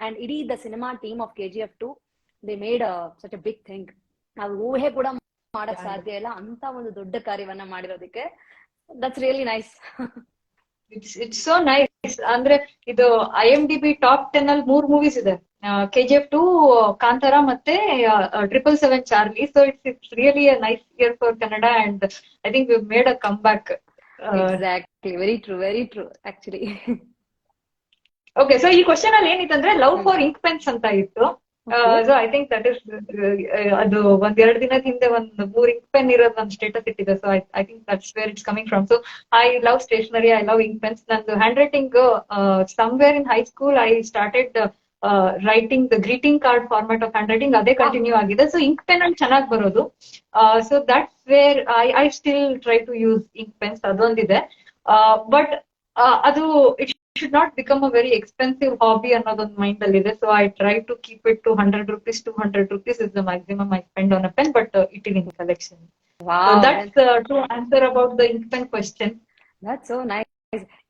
ಅಂಡ್ ಇಡೀ the cinema team of KGF 2 they made such a big thing. ನಾವು ಊಹೆ ಕೂಡ ಮಾಡಕ್ ಸಾಧ್ಯ ಇಲ್ಲ ಅಂತ ಒಂದು ದೊಡ್ಡ ಕಾರ್ಯವನ್ನ ಮಾಡಿರೋದಕ್ಕೆ. That's really nice. It's so nice. ಅಂದ್ರೆ ಇದು IMDb ಟಾಪ್ 10 ಅಲ್ಲಿ 3 ಮೂವೀಸ್ ಇದೆ, KGF 2, ಕಾಂತಾರ ಮತ್ತೆ 777 Charlie. So it's really a nice year for Kannada and I think we made a come back. Exactly, very true actually. Okay, so ಈ question ಅಲ್ಲಿ ಏನಿತ್ತಂದ್ರೆ love for ink pens ಅಂತ ಇತ್ತು. So I think that is ಅದು 1-2 ದಿನದ ಹಿಂದೆ ಒಂದು 3 ink pen ಇರೋದು ಒಂದು ಸ್ಟೇಟಸ್ ಇಟ್ಟಿದೆ. So I think that's where it's coming from. So I love stationery, I love ink pens. ನಂದು handwriting somewhere in high school I started writing the greeting card format of handwriting. ಅದೇ continue ಆಗಿದೆ. So ink pen ಅಲ್ಲಿ ಚೆನ್ನಾಗಿ ಬರೋದು. So that's where I still try to use ink pens. ಅದೊಂದಿದೆ. But ಅದು it should not become a very expensive hobby ಅನ್ನೋದೊಂದು mind ಅಲ್ಲಿ ಇದೆ. So I try to keep it to 100 rupees. 200 rupees is the maximum I spend on a pen, but it is in collection. Wow, so that's to answer about the ink pen question. That's so nice.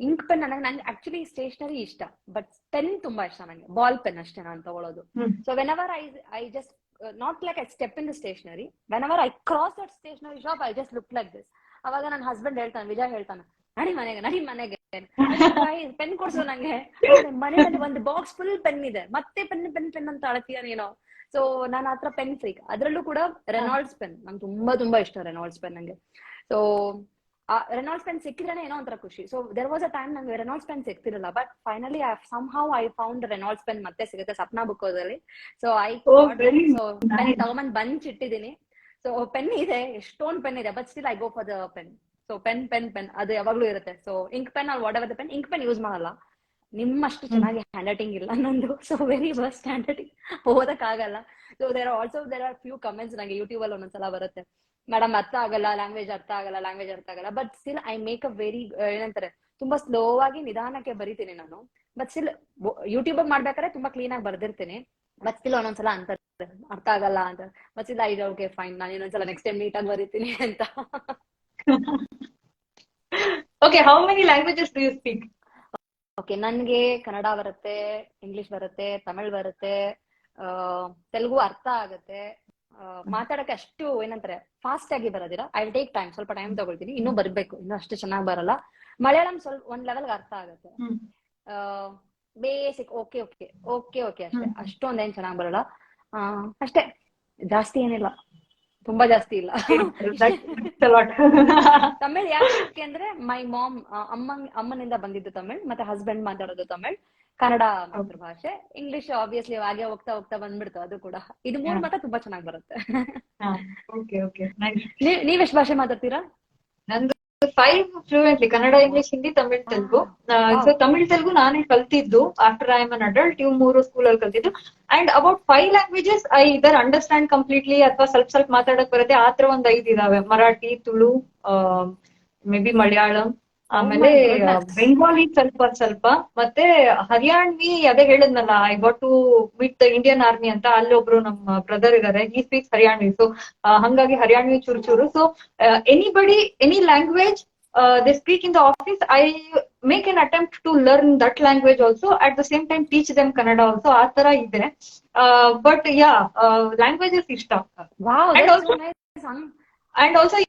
Ink pen ನಂಗೆ actually stationery ಇಷ್ಟ, but pen ತುಂಬಾ ಇಷ್ಟ ನಂಗೆ. Ball pen ಅಷ್ಟೇ ನಾನು ತಗೊಳ್ಳೋದು. So whenever I just not like I step in the stationery, whenever I cross that stationery shop I just look like this. ಅವಾಗ ನನ್ನ ಹಸ್ಬೆಂಡ್ ಹೇಳ್ತಾನೆ, ವಿಜಯ್ ಹೇಳ್ತಾನೆ, ನಡಿ ಮನೆಗೆ ಪೆನ್ ಕೊಡ್ಸು ನಂಗೆ. ಮನೆಯಲ್ಲಿ ಒಂದು ಬಾಕ್ಸ್ ಫುಲ್ ಪೆನ್ ಇದೆ, ಮತ್ತೆ ಪೆನ್ ಅಂತ ಅಳತೀಯ ನೀನು. ಸೊ ನಾನು ಆತರ ಪೆನ್ ಫ್ರೀಕ್. ಅದ್ರಲ್ಲೂ ಕೂಡ ರೆನಾಲ್ಡ್ಸ್ ಪೆನ್ ನಂಗೆ ತುಂಬಾ ಇಷ್ಟ. ರೆನಾಲ್ಡ್ಸ್ ಪೆನ್ ನಂಗೆ. ಸೊ ರೆನಾಲ್ಡ್ಸ್ ಪೆನ್ ಸಿಕ್ಕಿದ್ರೆ ಏನೋ ಒಂಥರ ಖುಷಿ. So there was a time ನಂಗೆ ರೆನಾಲ್ಡ್ಸ್ ಪೆನ್ ಸಿಗ್ತಿರಲಿಲ್ಲ, but finally I found Reynolds pen ಮತ್ತೆ ಸಿಗುತ್ತೆ ಸಪ್ನಾ ಬುಕ್ ಅಲ್ಲಿ. ಸೊ ಪೆನ್ ತಗೊಂಬಂದ್ ಬಂಚ್ ಇಟ್ಟಿದ್ದೀನಿ. ಸೊ ಪೆನ್ ಇದೆ, ಎಷ್ಟೊಂದು ಪೆನ್ ಇದೆ, but still I go for the pen. So pen ಅದು ಯಾವಾಗ್ಲೂ ಇರುತ್ತೆ. So ink pen or whatever the pen, ink pen use ಮಾಡಲ್ಲ. ನಿಮ್ಮಷ್ಟು ಚೆನ್ನಾಗಿ ಹ್ಯಾಂಡ್ ರೈಟಿಂಗ್ ಇಲ್ಲ ನಂದು. So very worst handwriting, ಓದಕ್ಕಾಗಲ್ಲ. So there are few comments ನಂಗೆ YouTube ಅಲ್ಲಿ ಒಂದೊಂದ್ಸಲ ಬರುತ್ತೆ, ಮೇಡಮ್ ಅರ್ಥ ಆಗಲ್ಲ, ಲ್ಯಾಂಗ್ವೇಜ್ ಅರ್ಥ ಆಗಲ್ಲ. But still I make a very ಏನಂತಾರೆ, ತುಂಬಾ ಸ್ಲೋ ಆಗಿ ನಿಧಾನಕ್ಕೆ ಬರೀತೀನಿ ನಾನು. ಬಟ್ ಸ್ಟಿಲ್ ಯೂಟ್ಯೂಬ್ ಮಾಡ್ಬೇಕಾದ್ರೆ ತುಂಬಾ ಕ್ಲೀನ್ ಆಗಿ ಬರ್ದಿರ್ತೀನಿ. ಬಟ್ ಸ್ಟಿಲ್ ಒಂದೊಂದ್ಸಲ ಅಂತಾರೆ ಅರ್ಥ ಆಗಲ್ಲ ಅಂತ. But still I okay fine, ನಾನು ಇನ್ನೊಂದ್ಸಲ ನೆಕ್ಸ್ಟ್ ಟೈಮ್ ನೀಟಾಗಿ ಬರೀತೀನಿ ಅಂತ. Okay, how many languages do you speak? Okay, ನನ್ಗೆ ಕನ್ನಡ ಬರುತ್ತೆ, ಇಂಗ್ಲಿಷ್ ಬರುತ್ತೆ, ತಮಿಳ್ ಬರುತ್ತೆ, ತೆಲುಗು ಅರ್ಥ ಆಗುತ್ತೆ. ಮಾತಾಡಕ್ಕೆ ಅಷ್ಟು ಏನಂತಾರೆ ಫಾಸ್ಟ್ ಆಗಿ ಬರೋದಿಲ್ಲ. ಐ ವಿಲ್ ಟೇಕ್ ಟೈಮ್, ಸ್ವಲ್ಪ ಟೈಮ್ ತಗೊಳ್ತೀನಿ, ಇನ್ನೂ ಬರ್ಬೇಕು, ಇನ್ನೂ ಅಷ್ಟು ಚೆನ್ನಾಗಿ ಬರಲ್ಲ. ಮಲಯಾಳಂ ಸ್ವಲ್ಪ ಒಂದ್ ಲೆವೆಲ್ಗೆ ಅರ್ಥ ಆಗುತ್ತೆ. ಬೇಸಿಕ್ ಓಕೆ ಅಷ್ಟೇ, ಅಷ್ಟೊಂದೇನ್ ಚೆನ್ನಾಗಿ ಬರಲ್ಲ ಅಷ್ಟೇ. ಜಾಸ್ತಿ ಏನಿಲ್ಲ, ತುಂಬಾ ಜಾಸ್ತಿ ಇಲ್ಲ. ತಮಿಳ್ ಯಾಕೆ ಅಂದ್ರೆ ಮೈ ಮಾಮ್ ಅಮ್ಮನಿಂದ ಬಂದಿದ್ದು ತಮಿಳ್, ಮತ್ತೆ ಹಸ್ಬೆಂಡ್ ಮಾತಾಡೋದು ತಮಿಳ್. ಕನ್ನಡ ಮಾತೃಭಾಷೆ. ಇಂಗ್ಲಿಷ್ ಆಬ್ವಿಯಸ್ಲಿ ಹಾಗೆ ಹೋಗ್ತಾ ಬಂದ್ಬಿಡ್ತು ಅದು ಕೂಡ. ಇದು 3 ಮಾತ್ರ ತುಂಬಾ ಚೆನ್ನಾಗಿ ಬರುತ್ತೆ. ನೀವೆಷ್ಟು ಭಾಷೆ ಮಾತಾಡ್ತೀರಾ? ನಂದು 5 fluently, Kannada, English, Hindi, Tamil, Telugu. So Tamil Telugu ನಾನೇ ಕಲ್ತಿದ್ದು after I am an adult. ಇವು 3 ಸ್ಕೂಲಲ್ಲಿ ಕಲ್ತಿದ್ದು. And about 5 languages I either understand completely ಅಥವಾ ಸ್ವಲ್ಪ ಮಾತಾಡಕ್ ಬರುತ್ತೆ. ಆತರ ಒಂದ್ 5 ಇದಾವೆ: ಮರಾಠಿ, ತುಳು, ಮೇ ಬಿ ಮಲಯಾಳಂ, ಆಮೇಲೆ goodness. ಬೆಂಗಾಲಿ ಸ್ವಲ್ಪ ಮತ್ತೆ ಹರಿಯಾಣ್ವಿ ಅದೇ ಹೇಳಿದ್ನಲ್ಲ, I got to meet the Indian army ಅಂತ. ಅಲ್ಲಿ ಒಬ್ರು ನಮ್ಮ ಬ್ರದರ್ ಇದಾರೆ, ಹಿ ಸ್ಪೀಕ್ಸ್ ಹರಿಯಾಣ್ವಿ. ಸೊ ಹಂಗಾಗಿ ಹರಿಯಾಣ್ವಿ ಚೂರು. So anybody any language they speak in the office, I make an attempt to learn that language also, at the same time teach them Kannada also. ಆ ತರ ಇದೆ. But yeah, languages ಇಷ್ಟ. Wow, And that's also so nice. and also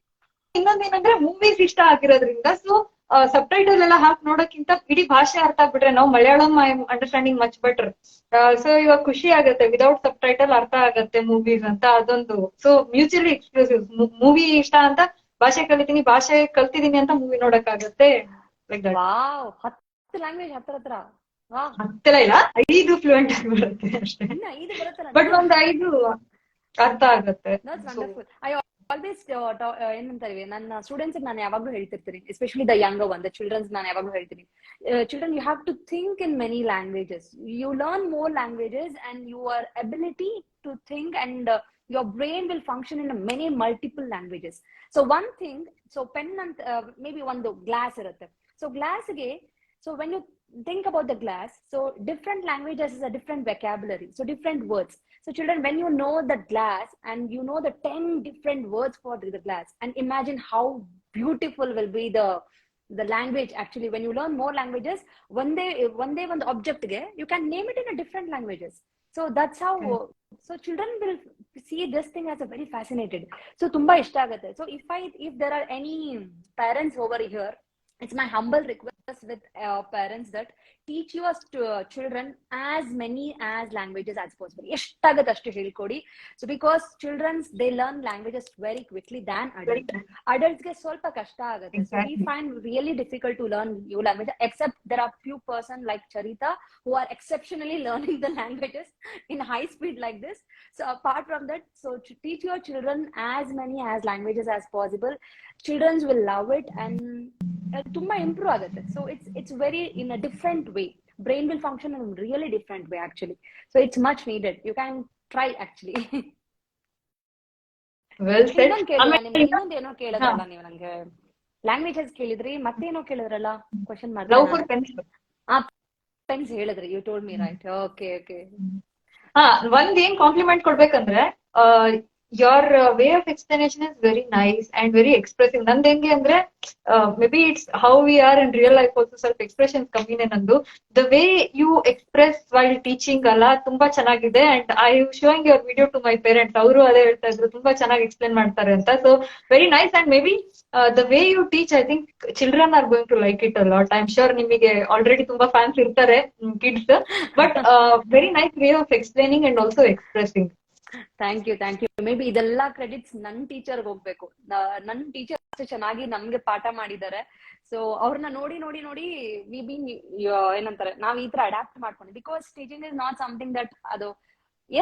ಇನ್ನೊಂದೇನಂದ್ರೆ movies ಇಷ್ಟ ಆಗಿರೋದ್ರಿಂದ, so ಸಬ್ title ಎಲ್ಲ ಹಾಕಿ ನೋಡೋಕ್ಕಿಂತ ಇಡೀ ಭಾಷೆ ಅರ್ಥ ಆಗ್ಬಿಟ್ರೆ, ನಾವು Malayalam I am understanding much better. So ಇವಾಗ ಖುಷಿ ಆಗತ್ತೆ, ವಿದೌಟ್ ಸಬ್ ಟೈಟಲ್ ಅರ್ಥ ಆಗತ್ತೆ ಮೂವೀಸ್ ಅಂತ, ಅದೊಂದು. So mutually exclusive. ಮೂವಿ ಇಷ್ಟ ಅಂತ ಭಾಷೆ ಕಲಿತೀನಿ, ಭಾಷೆ ಕಲ್ತಿದೀನಿ ಅಂತ ಮೂವಿ ನೋಡಕ್ ಆಗತ್ತೆ. Like that. ವಾವ್, 10 ಲ್ಯಾಂಗ್ವೇಜ್ ಹತ್ರ. ವಾವ್, ಹತ್ತಿರ ಇಲ್ಲ, 5 ಫ್ಲೂಯೆಂಟ್ ಆಗಿ ಬರುತ್ತೆ ಅಷ್ಟೇ. ಇನ್ನ 5 ಬರುತ್ತಲ್ಲ. ಬಟ್ ಒಂದ್ 5 ಅರ್ಥ ಆಗತ್ತೆ. That's wonderful. I always ಏನಂತಾರೆ, ನನ್ನ ಸ್ಟೂಡೆಂಟ್ಸ್ ನಾನು ಯಾವಾಗ್ಲೂ ಹೇಳ್ತಿರ್ತೀನಿ, especially the younger one, the childrens ನಾನು ಯಾವಾಗ್ಲೂ ಹೇಳ್ತೀನಿ, children, you have to think in many languages. You learn more languages and your ability to think and your brain will function in many multiple languages. So one thing, so pen and maybe one glass irutte. So glass ge, so when you think about the glass, so different languages is a different vocabulary, so different words. So children, when you know the glass and you know the 10 different words for the glass, and imagine how beautiful will be the language. Actually, when you learn more languages, one day one object ge, you can name it in a different languages. So that's how so children will see this thing as a very fascinated. So tumba ishta agate. So if there are any parents over here, it's my humble request with parents that teach your children as many as languages as possible. Eshtagate ashtu helkodi. So because children, they learn languages very quickly than adults. Adults ge solpa kashta agate. So we find really difficult to learn new language, except there are few person like Charita who are exceptionally learning the languages in high speed like this. So apart from that, so teach your children as many as languages as possible. Children will love it and tumba improve agate. So it's very in a different way. Brain will function in a really different way actually. So it's much needed. You can try actually. Well said. ಇನ್ನೊಂದೇನೋ ಕೇಳಿದ್ರಲ್ಲ ನೀವು ನಂಗೆ, languages ಕೇಳಿದ್ರಿ, ಮತ್ತೇನೋ ಕೇಳಿದ್ರಲ್ಲ question ಮಾಡಿ. Love for pens. Pens ಹೇಳಿದ್ರಿ, you told me right. Okay. ಒಂದ್ ಏನ್ ಕಾಂಪ್ಲಿಮೆಂಟ್ ಕೊಡ್ಬೇಕಂದ್ರೆ, your way of explanation is very nice and very expressive. ನಂದು ಹೆಂಗೆ ಅಂದ್ರೆ, maybe it's how we are in real life also, ಸ್ವಲ್ಪ expressions ಕಮ್ಮಿನೇ ನಂದು. The way you express while teaching ಅಲ್ಲ, ತುಂಬಾ ಚೆನ್ನಾಗಿದೆ. And I am showing your video to my parents. ಅವರು ಅದೇ ಹೇಳ್ತಾ ಇದ್ರು, ತುಂಬಾ ಚೆನ್ನಾಗಿ ಎಕ್ಸ್ಪ್ಲೇನ್ ಮಾಡ್ತಾರೆ ಅಂತ. So very nice. And maybe the way you teach, I think children are going to like it a lot. I'm sure ನಿಮಗೆ already ತುಂಬಾ fans ಇರ್ತಾರೆ, kids. But very nice way of explaining and also expressing. Thank you. May be ಇದೆಲ್ಲ credits ನನ್ನ ಟೀಚರ್ಗೆ ಹೋಗ್ಬೇಕು. ನನ್ನ teacher ಅಷ್ಟು ಚೆನ್ನಾಗಿ ನಮ್ಗೆ ಪಾಠ ಮಾಡಿದ್ದಾರೆ. ಸೊ ಅವ್ರನ್ನ ನೋಡಿ ವಿ ಬೀನ್ ಏನಂತಾರೆ, ನಾವ್ ಈ ತರ ಅಡಾಪ್ಟ್ ಮಾಡ್ಕೊಂಡು, because teaching is not something that ಅದು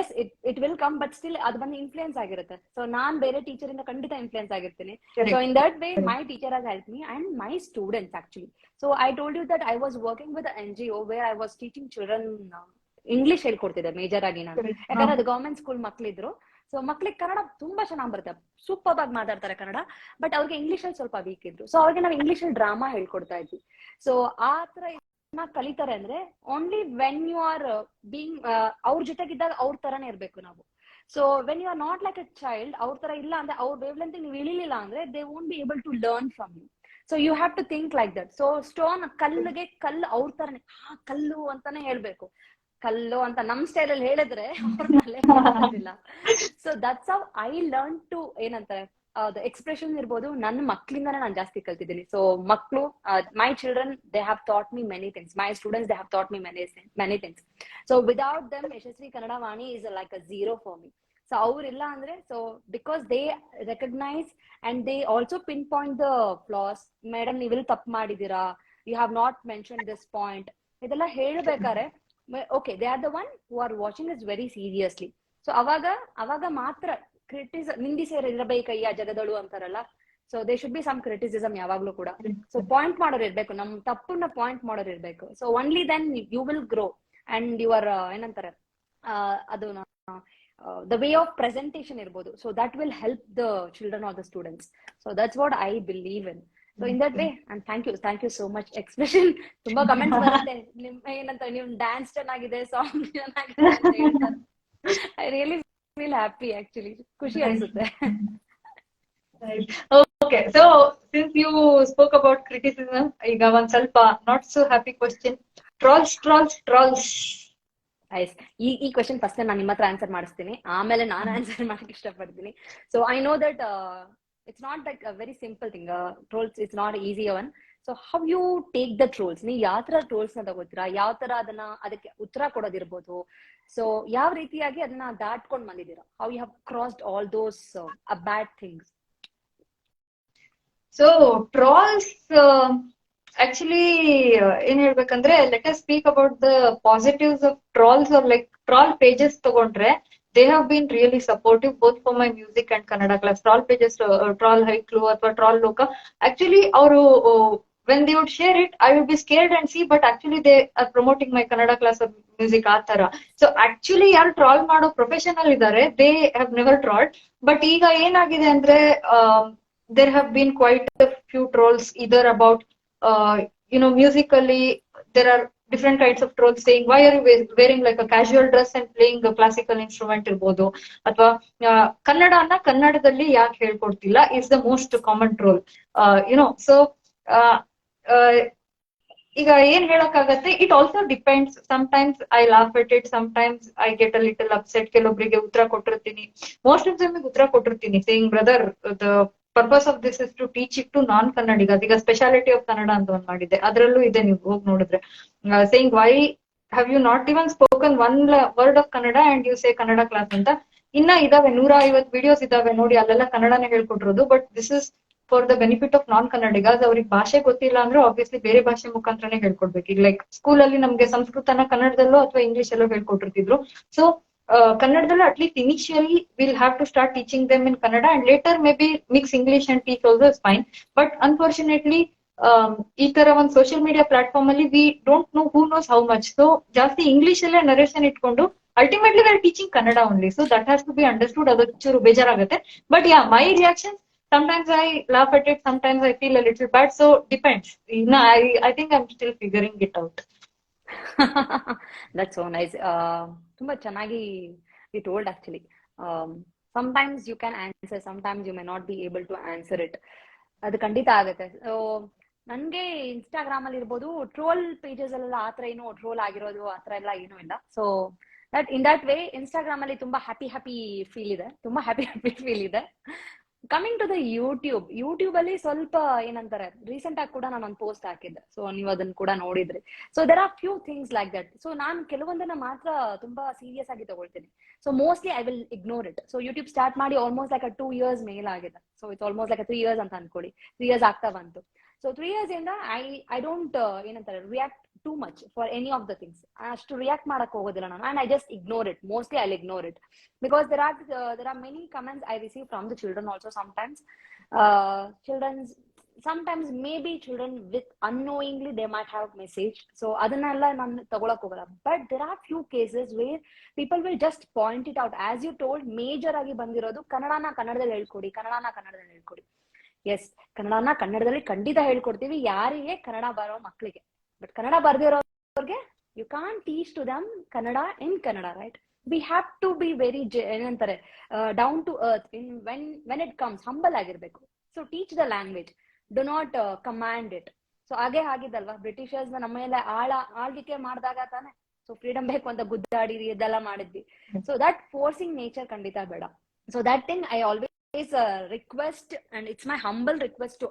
as it will come, but still ಅದು ಬಂದು ಇನ್ಫ್ಲೂಯೆನ್ಸ್ ಆಗಿರುತ್ತೆ. ಸೊ ನಾನ್ ಬೇರೆ ಟೀಚರ್ ಇಂದ ಖಂಡಿತ ಇನ್ಫ್ಲೂಯೆನ್ಸ್ ಆಗಿರ್ತೀನಿ. So in that way my teacher has help me and my students actually. So I told you that I was working with NGO where I was teaching children English ಹೇಳ್ಕೊಡ್ತಿದ್ದೆ major ಆಗಿ ನಾನು, ಯಾಕಂದ್ರೆ ಅದು government school ಮಕ್ಳಿದ್ರು. So ಮಕ್ಳಿಗೆ ಕನ್ನಡ ತುಂಬಾ ಚೆನ್ನಾಗಿ ಬರುತ್ತೆ, super ಆಗಿ ಮಾತಾಡ್ತಾರೆ ಕನ್ನಡ, ಬಟ್ ಅವ್ರಿಗೆ ಇಂಗ್ಲಿಷ್ ಅಲ್ಲಿ ಸ್ವಲ್ಪ ವೀಕ್ ಇದ್ರು. ಸೊ ಅವ್ರಿಗೆ ನಾವು ಇಂಗ್ಲಿಷ್ ಅಲ್ಲಿ ಡ್ರಾಮಾ ಹೇಳ್ಕೊಡ್ತಾ ಇದ್ವಿ. ಸೊ ಆ ತರ ಕಲಿತಾರೆ ಅಂದ್ರೆ only when you are being ಅವ್ರ ಜೊತೆಗಿದ್ದಾಗ ಅವ್ರ ತರಾನೇ ಇರ್ಬೇಕು ನಾವು. So when you are not like a child, ಅವ್ರ ತರ ಇಲ್ಲ ಅಂದ್ರೆ, ಅವ್ರ ವೇವ್ ಲೆಂತ್ ನೀವು ಇಳಿಲಿಲ್ಲ ಅಂದ್ರೆ, they won't be able to learn from you. So you have to think like that. So stone, ಕಲ್ಲಿಗೆ ಕಲ್ಲು ಅವ್ರ ತರನೇ, ಕಲ್ಲು ಅಂತಾನೆ ಹೇಳ್ಬೇಕು. ಕಲ್ಲು ಅಂತ ನಮ್ ಸ್ಟೈಲ್ ಅಲ್ಲಿ ಹೇಳಿದ್ರೆ ಅವ್ರಲ್ಲ. So that's how I learn to, ಏನಂತಾರೆ, ಎಕ್ಸ್ಪ್ರೆಷನ್ ಇರ್ಬೋದು, ನನ್ನ ಮಕ್ಳಿಂದಾನೇ ನಾನು ಜಾಸ್ತಿ ಕಲ್ತಿದ್ದೀನಿ. ಸೊ ಮಕ್ಳು, my children, they have thought me many things. My students, they have thought me many things. So without them Yashasvi Kannada Vani is like a zero for me. So ಅವ್ರಿಲ್ಲ ಅಂದ್ರೆ, so because they recognise and they also pinpoint the flaws. Madam ನೀವಿಲ್ಲಿ ತಪ್ಪು ಮಾಡಿದೀರಾ, you have not mention this point, ಇದೆಲ್ಲ ಹೇಳ್ಬೇಕಾರೆ okay, they are the one who are watching this very seriously. So avaga matra ನಿಂದಿಸಿರಬೇಕಯ್ಯ ಜಗದಳು ಅಂತಾರಲ್ಲ. So they should be some criticism ಯಾವಾಗ್ಲೂ ಕೂಡ. So point ಮಾಡೋರು ಇರ್ಬೇಕು, ನಮ್ ತಪ್ಪನ್ನ ಪಾಯಿಂಟ್ ಮಾಡೋರು ಇರ್ಬೇಕು. So only then you will grow and your ಏನಂತಾರೆ, ಅದು the way of presentation ಇರ್ಬೋದು. ಸೊ that will help the children or the students. So that's what I believe in. So in that way and thank you so much. Expression ತುಂಬಾ comments ಬರುತ್ತೆ, ನಿಮ್ ಏನಂತ ನಿಮ್ dance ಚೆನ್ನಾಗಿದೆ, ಸಾಂಗ್ ಚೆನ್ನಾಗಿದೆ ಅಂತ ಹೇಳ್ತಾರೆ. I really feel happy actually, ಖುಷಿ ಅನ್ಸುತ್ತೆ. Okay, so since you spoke about criticism, ಈಗ ಒಂದ್ ಸ್ವಲ್ಪ not so happy question. Trolls. ಈ ಕ್ವೆಶನ್ ಫಸ್ಟ್ ನಾನು ನಿಮ್ಮ ಹತ್ರ ಆನ್ಸರ್ ಮಾಡಿಸ್ತೀನಿ, ಆಮೇಲೆ ನಾನು ಆನ್ಸರ್ ಮಾಡಕ್ ಇಷ್ಟಪಡ್ತೀನಿ. So I know that it's not like a very simple thing. Trolls it's not easy one. So how you take the trolls? ನೀವು ಯಾವ ತರ ಟ್ರೋಲ್ಸ್ ನ ತಗೋತೀರಾ? ಯಾವ ತರ ಅದಕ್ಕೆ ಉತ್ತರ ಕೊಡೋದಿರ್ಬೋದು? ಸೊ ಯಾವ ರೀತಿಯಾಗಿ ಅದನ್ನ ದಾಟ್ಕೊಂಡ್ ಬಂದಿದ್ದೀರಾ? How you have crossed all those bad things? So trolls actually ಏನ್ ಹೇಳ್ಬೇಕಂದ್ರೆ, let us speak about the positives of trolls or like troll pages ತಗೊಂಡ್ರೆ they have been really supportive both for my music and Kannada class. Troll pages, troll Haiklu ಅಥವಾ troll Loka, actually ಅವರು when they would share it, I would be scared and see, but actually they are promoting my Kannada class of music ಆ ತರ. So actually ಯಾರು trawl ಮಾಡೋ professional ಇದಾರೆ, they have never trolled. But ಈಗ ಏನಾಗಿದೆ ಅಂದ್ರೆ, there have been quite a few trolls either about musically there are different kinds of trolls saying why are you wearing like a casual dress and playing a classical instrument ಇರ್ಬೋದು, ಅಥವಾ ಕನ್ನಡನ ಕನ್ನಡದಲ್ಲಿ ಯಾಕೆ ಹೇಳ್ಕೊಡ್ತಿಲ್ಲ is the most common troll. So ಈಗ ಏನ್ ಹೇಳಕ್ಕಾಗತ್ತೆ, it also depends. Sometimes I laugh at it, sometimes I get a little upset. ಕೆಲವೊಬ್ಬರಿಗೆ ಉತ್ತರ ಕೊಟ್ಟಿರ್ತೀನಿ, ಮೋಸ್ಟ್ ಆಫ್ ದಮ್ ಉತ್ತರ ಕೊಟ್ಟಿರ್ತೀನಿ saying brother the purpose of this is to teach it to non Kannadigas. ಈಗ speciality of Kannada ಅಂತ ಒಂದ್ ಮಾಡಿದ್ದೆ, ಅದರಲ್ಲೂ ಇದೆ, ನೀವು ಹೋಗಿ ನೋಡಿದ್ರೆ saying why have you not even spoken one word of Kannada and you say Kannada class ಅಂತ. ಇನ್ನ ಇದಾವೆ 150 ವಿಡಿಯೋಸ್ ಇದಾವೆ ನೋಡಿ, ಅಲ್ಲೆಲ್ಲ ಕನ್ನಡನೇ ಹೇಳ್ಕೊಟ್ಟಿರೋದು. But this is for the benefit of non Kannadigas. ಅವ್ರಿಗೆ ಭಾಷೆ ಗೊತ್ತಿಲ್ಲ ಅಂದ್ರೆ ಆಬ್ವಿಯಸ್ಲಿ ಬೇರೆ ಭಾಷೆ ಮುಖಾಂತರನೇ ಹೇಳ್ಕೊಡ್ಬೇಕು. ಈಗ ಲೈಕ್ ಸ್ಕೂಲಲ್ಲಿ ನಮ್ಗೆ ಸಂಸ್ಕೃತನ ಕನ್ನಡದಲ್ಲೋ ಅಥವಾ ಇಂಗ್ಲಿಷ್ ಅಲ್ಲೋ ಹೇಳ್ಕೊಟ್ಟಿರ್ತಿದ್ರು. ಸೊ ಕನ್ನಡದಲ್ಲೂ at least initially will have to start teaching them in Kannada and later may be mix English and teach also is fine. But unfortunately ಈ ತರ ಒಂದು ಸೋಷಿಯಲ್ ಮೀಡಿಯಾ ಪ್ಲಾಟ್ಫಾರ್ಮ್ ಅಲ್ಲಿ we don't know who knows how much. So ಜಾಸ್ತಿ English ಅಲ್ಲೇ narration ಇಟ್ಕೊಂಡು ultimately we are teaching Kannada only. So that has to be understood. ಅದು ಚೂರು ಬೇಜಾರಾಗುತ್ತೆ. But yeah, my reaction, sometimes I laugh at it, sometimes I feel a little bad, so depends. I think I'm still figuring it out. That's so nice. ತುಂಬಾ ಚೆನ್ನಾಗಿ you told actually. Sometimes you can answer, sometimes you may not be able to answer it. ಅದು ಖಂಡಿತ ಆಗುತ್ತೆ. So ನನ್ಗೆ Instagram ಅಲ್ಲಿ ಇರ್ಬೋದು, troll pages ಅಲ್ಲೆಲ್ಲ ಆತರ ಏನು ಟ್ರೋಲ್ ಆಗಿರೋದು ಆತರ ಎಲ್ಲ ಏನೂ ಇಲ್ಲ. So in that way Instagram ಅಲ್ಲಿ ತುಂಬಾ ಹ್ಯಾಪಿ ಫೀಲ್ ಇದೆ, ತುಂಬಾ ಹ್ಯಾಪಿ ಫೀಲ್ ಇದೆ. ಕಮಿಂಗ್ ಟು ದ ಯೂಟ್ಯೂಬ್ ಅಲ್ಲಿ ಸ್ವಲ್ಪ ಏನಂತಾರೆ, ರೀಸೆಂಟ್ ಆಗಿ ಕೂಡ ನಾನು ಒಂದು ಪೋಸ್ಟ್ ಹಾಕಿದ್ದೆ. ಸೊ ನೀವು ಅದನ್ನ ಕೂಡ ನೋಡಿದ್ರಿ. So there are few things like that. So ನಾನು ಕೆಲವೊಂದನ್ನ ಮಾತ್ರ ತುಂಬಾ ಸೀರಿಯಸ್ ಆಗಿ ತಗೊಳ್ತೀನಿ. So mostly I will ignore it. So YouTube start ಮಾಡಿ ಆಲ್ಮೋಸ್ಟ್ ಲೈಕ್ 2 years ಮೇಲ್ ಆಗಿದೆ. So it's almost like 3 years ಅಂತ ಅನ್ಕೊಳ್ಳಿ. 3 years ಆಗ್ತಾ ಬಂತು. ಸೊ 3 years ಇಂದ ಐ ಡೋಂಟ್ ಏನಂತಾರೆ react too much for any of the things. ಅಷ್ಟು ರಿಯಾಕ್ಟ್ ಮಾಡಕ್ ಹೋಗೋದಿಲ್ಲ ನಾನು. And I just ignore it. Mostly I ignore it because there are many comments I receive from the children also. Sometimes maybe children with unknowingly they might have message. So adanella nan tagolak hogala. But there are few cases where people will just point it out. As you told, major agi bandirodu kannadana kannadalli ಹೇಳ್ಕೊಡಿ. Yes, ಕನ್ನಡನ ಕನ್ನಡದಲ್ಲಿ ಖಂಡಿತ ಹೇಳ್ಕೊಡ್ತೀವಿ ಯಾರಿಗೆ ಕನ್ನಡ ಬರೋ ಮಕ್ಕಳಿಗೆ. But Kannada ಬರ್ದಿರೋರ್ಗೆ you can't teach to them kannada in kannada, right? We have to be very ಏನಂತಾರೆ down to earth when it comes, humble ಆಗಿರ್ಬೇಕು. So teach the language, do not command it. So ಹಾಗೆ ಆಗಿದ್ದಲ್ವಾ, Britishers ನಮ್ಮ ಮೇಲೆ ಆಳ್ವಿಕೆ ಮಾಡಿದಾಗ ತಾನೆ so freedom ಬೇಕು ಅಂತ ಗುದ್ದಾಡಿರಿ ಇದೆಲ್ಲ ಮಾಡಿದ್ವಿ. ಸೊ ದಟ್ ಫೋರ್ಸಿಂಗ್ ನೇಚರ್ ಖಂಡಿತ ಬೇಡ. So that thing I always request, and it's my humble request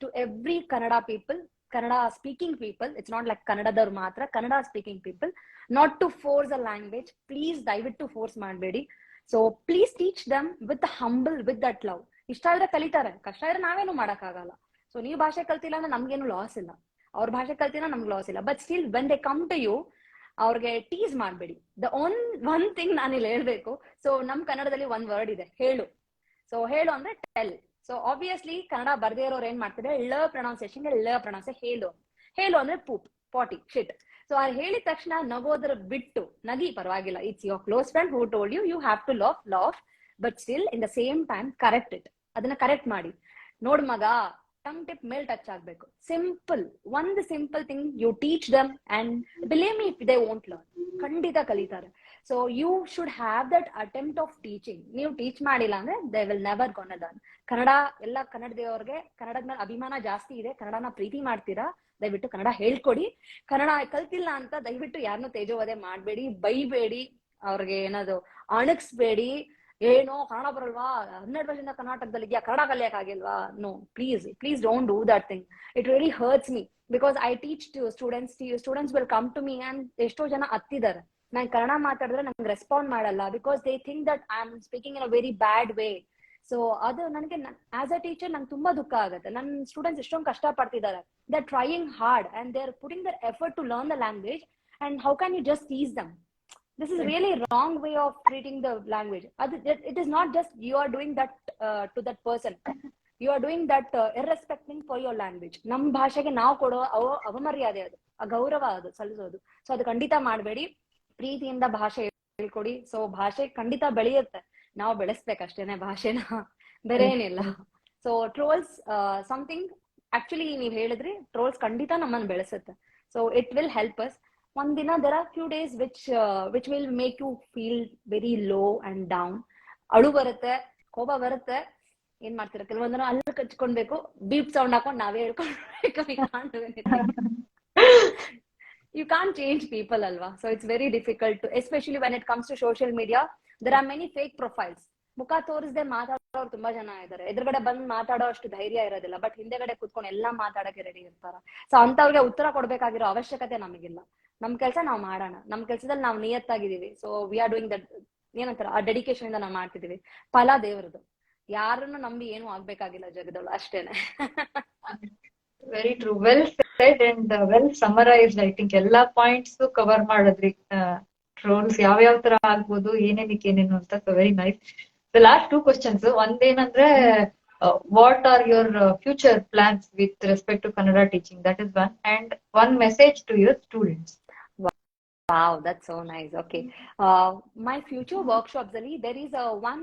to every Kannada people, Kannada speaking people. It's not like Kannadadar matra, Kannada speaking people, not to force a language. Please ದಯವಿಟ್ಟು force ಮಾಡಬೇಡಿ. So please teach them with humble, with that love. ಇಷ್ಟ ಆದ್ರೆ ಕಲಿತಾರೆ, ಕಷ್ಟ ಆದ್ರೆ ನಾವೇನು ಮಾಡಕ್ಕಾಗಲ್ಲ. So ನೀವು ಭಾಷೆ ಕಲ್ತಿಲ್ಲ ಅಂದ್ರೆ ನಮ್ಗೇನು ಲಾಸ್ ಇಲ್ಲ, ಅವ್ರ ಭಾಷೆ ಕಲ್ತಿಲ್ಲ ನಮ್ಗೆ ಲಾಸ್ ಇಲ್ಲ. But still when they come to you, ಅವ್ರಿಗೆ ಟೀಸ್ ಮಾಡಬೇಡಿ. ದ ಒನ್ ಥಿಂಗ್ ನಾನು ಇಲ್ಲಿ ಹೇಳ್ಬೇಕು. ಸೊ ನಮ್ ಕನ್ನಡದಲ್ಲಿ ಒಂದ್ ವರ್ಡ್ ಇದೆ, ಹೇಳು. ಸೊ ಹೇಳು ಅಂದ್ರೆ ಟೆಲ್. ಸೊ ಆಬ್ವಿಯಸ್ಲಿ ಕನ್ನಡ ಬರ್ದೇ ಇರೋರು ಏನ್ ಮಾಡ್ತಿದ್ರೆ ಪ್ರೊನೌನ್ಸಿಯೇಷನ್ ಹೇಳು ಅಂದ್ರೆ ಪೂಪ್, ಪಾಟಿ, ಶಿಟ್. ಸೊ ಅವ್ರು ಹೇಳಿದ ತಕ್ಷಣ ನಗೋದ್ರ ಬಿಟ್ಟು ನಗಿ, ಪರವಾಗಿಲ್ಲ, it's your close friend who told you have to laugh. But still in the same time correct it. ಅದನ್ನ ಕರೆಕ್ಟ್ ಮಾಡಿ. ನೋಡ್ ಮಗ, ಟಂಗ್ ಟಿಪ್ ಮೇಲ್ ಟಚ್ ಆಗ್ಬೇಕು. ಸಿಂಪಲ್, ಒಂದು simple thing you teach them and believe me, if they won't learn, ಖಂಡಿತ ಕಲಿತಾರೆ. So you should have that attempt of teaching. ನೀವು ಟೀಚ್ ಮಾಡಿಲ್ಲ ಅಂದ್ರೆ they will never gonna learn. Kannada ಎಲ್ಲ ಕನ್ನಡದವ್ರಿಗೆ ಕನ್ನಡದ ಮೇಲೆ ಅಭಿಮಾನ ಜಾಸ್ತಿ ಇದೆ, ಕನ್ನಡನ ಪ್ರೀತಿ ಮಾಡ್ತೀರಾ, ದಯವಿಟ್ಟು ಕನ್ನಡ ಹೇಳ್ಕೊಡಿ. ಕನ್ನಡ ಕಲ್ತಿಲ್ಲ ಅಂತ ದಯವಿಟ್ಟು ಯಾರನ್ನೂ ತೇಜೋವಧೆ ಮಾಡ್ಬೇಡಿ, ಬೈಬೇಡಿ, ಅವ್ರಿಗೆ ಏನದು ಅಣಗಿಸ್ಬೇಡಿ. ಏನೋ ಕನ್ನಡ ಬರಲ್ವಾ, 12 ವರ್ಷದಿಂದ ಕರ್ನಾಟಕದಲ್ಲಿ ಇದೆಯಾ, ಕನ್ನಡ ಕಲಿಯಕ್ ಆಗಿಲ್ವಾ? No, please please don't do that thing. It really hurts me because I teach to students will come to me and ಎಷ್ಟೋ ಜನ ಹತ್ತಿದ್ದಾರೆ, ನಾನು ಕನ್ನಡ ಮಾತಾಡಿದ್ರೆ ನಂಗೆ ರೆಸ್ಪಾಂಡ್ ಮಾಡಲ್ಲ because they think that I am speaking in a very bad way. So ಅದು ನನಗೆ as a teacher ನಂಗೆ ತುಂಬಾ ದುಃಖ ಆಗುತ್ತೆ. ನನ್ನ ಸ್ಟೂಡೆಂಟ್ಸ್ ಎಷ್ಟೊಂದು ಕಷ್ಟ ಪಡ್ತಿದ್ದಾರೆ, they are trying hard and they are putting their effort to learn the language, and how can you just tease them? This is really wrong way of treating the language. It is not just you are doing that to that person. You are doing that irrespecting for your language. ನಮ್ಮ ಭಾಷೆಗೆ ನಾವು ಕೊಡೋ ಅವಮರ್ಯಾದೆ ಅದು, ಅಗೌರವ ಅದು ಸಲ್ಲಿಸೋದು. So ಅದು ಖಂಡಿತ ಮಾಡಬೇಡಿ, ಪ್ರೀತಿಯಿಂದ ಭಾಷೆ ಹೇಳ್ಕೊಡಿ. ಸೊ ಭಾಷೆ ಖಂಡಿತ ಬೆಳೆಯುತ್ತೆ, ನಾವು ಬೆಳೆಸ್ಬೇಕಷ್ಟೇನೆ ಭಾಷೆನ, ಬೇರೆ ಏನಿಲ್ಲ. ಸೊ ಟ್ರೋಲ್ಸ್ ಸಮಥಿಂಗ್, ಆಕ್ಚುಲಿ ನೀವ್ ಹೇಳಿದ್ರಿ, ಟ್ರೋಲ್ಸ್ ಖಂಡಿತ ನಮ್ಮನ್ನು ಬೆಳೆಸುತ್ತೆ. So it will help us. ಒಂದಿನ there are few days which will make you feel very low and down. ಅಳು ಬರುತ್ತೆ, ಕೋಪ ಬರುತ್ತೆ, ಏನ್ ಮಾಡ್ತೀರಾ, ಕೆಲವೊಂದನ್ನ ಅಲ್ಲೂ ಕಚ್ಕೊಳ್ಬೇಕು, ಬೀಪ್ ಸೌಂಡ್ ಹಾಕೊಂಡು ನಾವೇ ಹೇಳ್ಕೊಳ್ಬೇಕು. You can't change people alva. So it's very difficult to, especially when it comes to social media, there are many fake profiles. ಮುಖ ತೋರಿಸದೆ ಮಾತಾಡೋರು ತುಂಬಾ ಜನ ಇದಾರೆ, ಎದುರುಗಡೆ ಬಂದ್ ಮಾತಾಡೋ ಅಷ್ಟು ಧೈರ್ಯ ಇರೋದಿಲ್ಲ, ಬಟ್ ಹಿಂದೆಗಡೆ ಕುತ್ಕೊಂಡು ಎಲ್ಲಾ ಮಾತಾಡಕ್ಕೆ ರೆಡಿ ಇರ್ತಾರ. ಸೊ ಅಂತವ್ರಿಗೆ ಉತ್ತರ ಕೊಡ್ಬೇಕಾಗಿರೋ ಅವಶ್ಯಕತೆ ನಮಗಿಲ್ಲ. ನಮ್ ಕೆಲ್ಸ ನಾವ್ ಮಾಡೋಣ, ನಮ್ ಕೆಲ್ಸದಲ್ಲಿ ನಾವ್ ನಿಯತ್ತಾಗಿದೀವಿ. So we are doing that, ಏನಂತಾರ, ಆ ಡೆಡಿಕೇಶನ್ ಇಂದ ನಾವ್ ಮಾಡ್ತಿದೀವಿ. ಫಲ ದೇವ್ರದ್ದು, ಯಾರನ್ನು ನಂಬಿ ಏನು ಆಗ್ಬೇಕಾಗಿಲ್ಲ ಜಗದೊಳ, ಅಷ್ಟೇನೆ. Very true, well said and well summarised. I think ಎಲ್ಲಾ ಪಾಯಿಂಟ್ಸ್ ಕವರ್ ಮಾಡಿದ್ರಿ. ಟ್ರೋಲ್ಸ್ ಯಾವ್ಯಾವ ತರ ಆಗ್ಬೋದು, ಏನೇನಕ್ಕೆ ಏನೇನು ಅಂತ. So very nice. The last 2 questions. ಒಂದೇನಂದ್ರೆ, what are your future plans with respect to Kannada teaching? That is one. And one message to your students. Wow, that's so nice. Okay. My future workshops, there is one,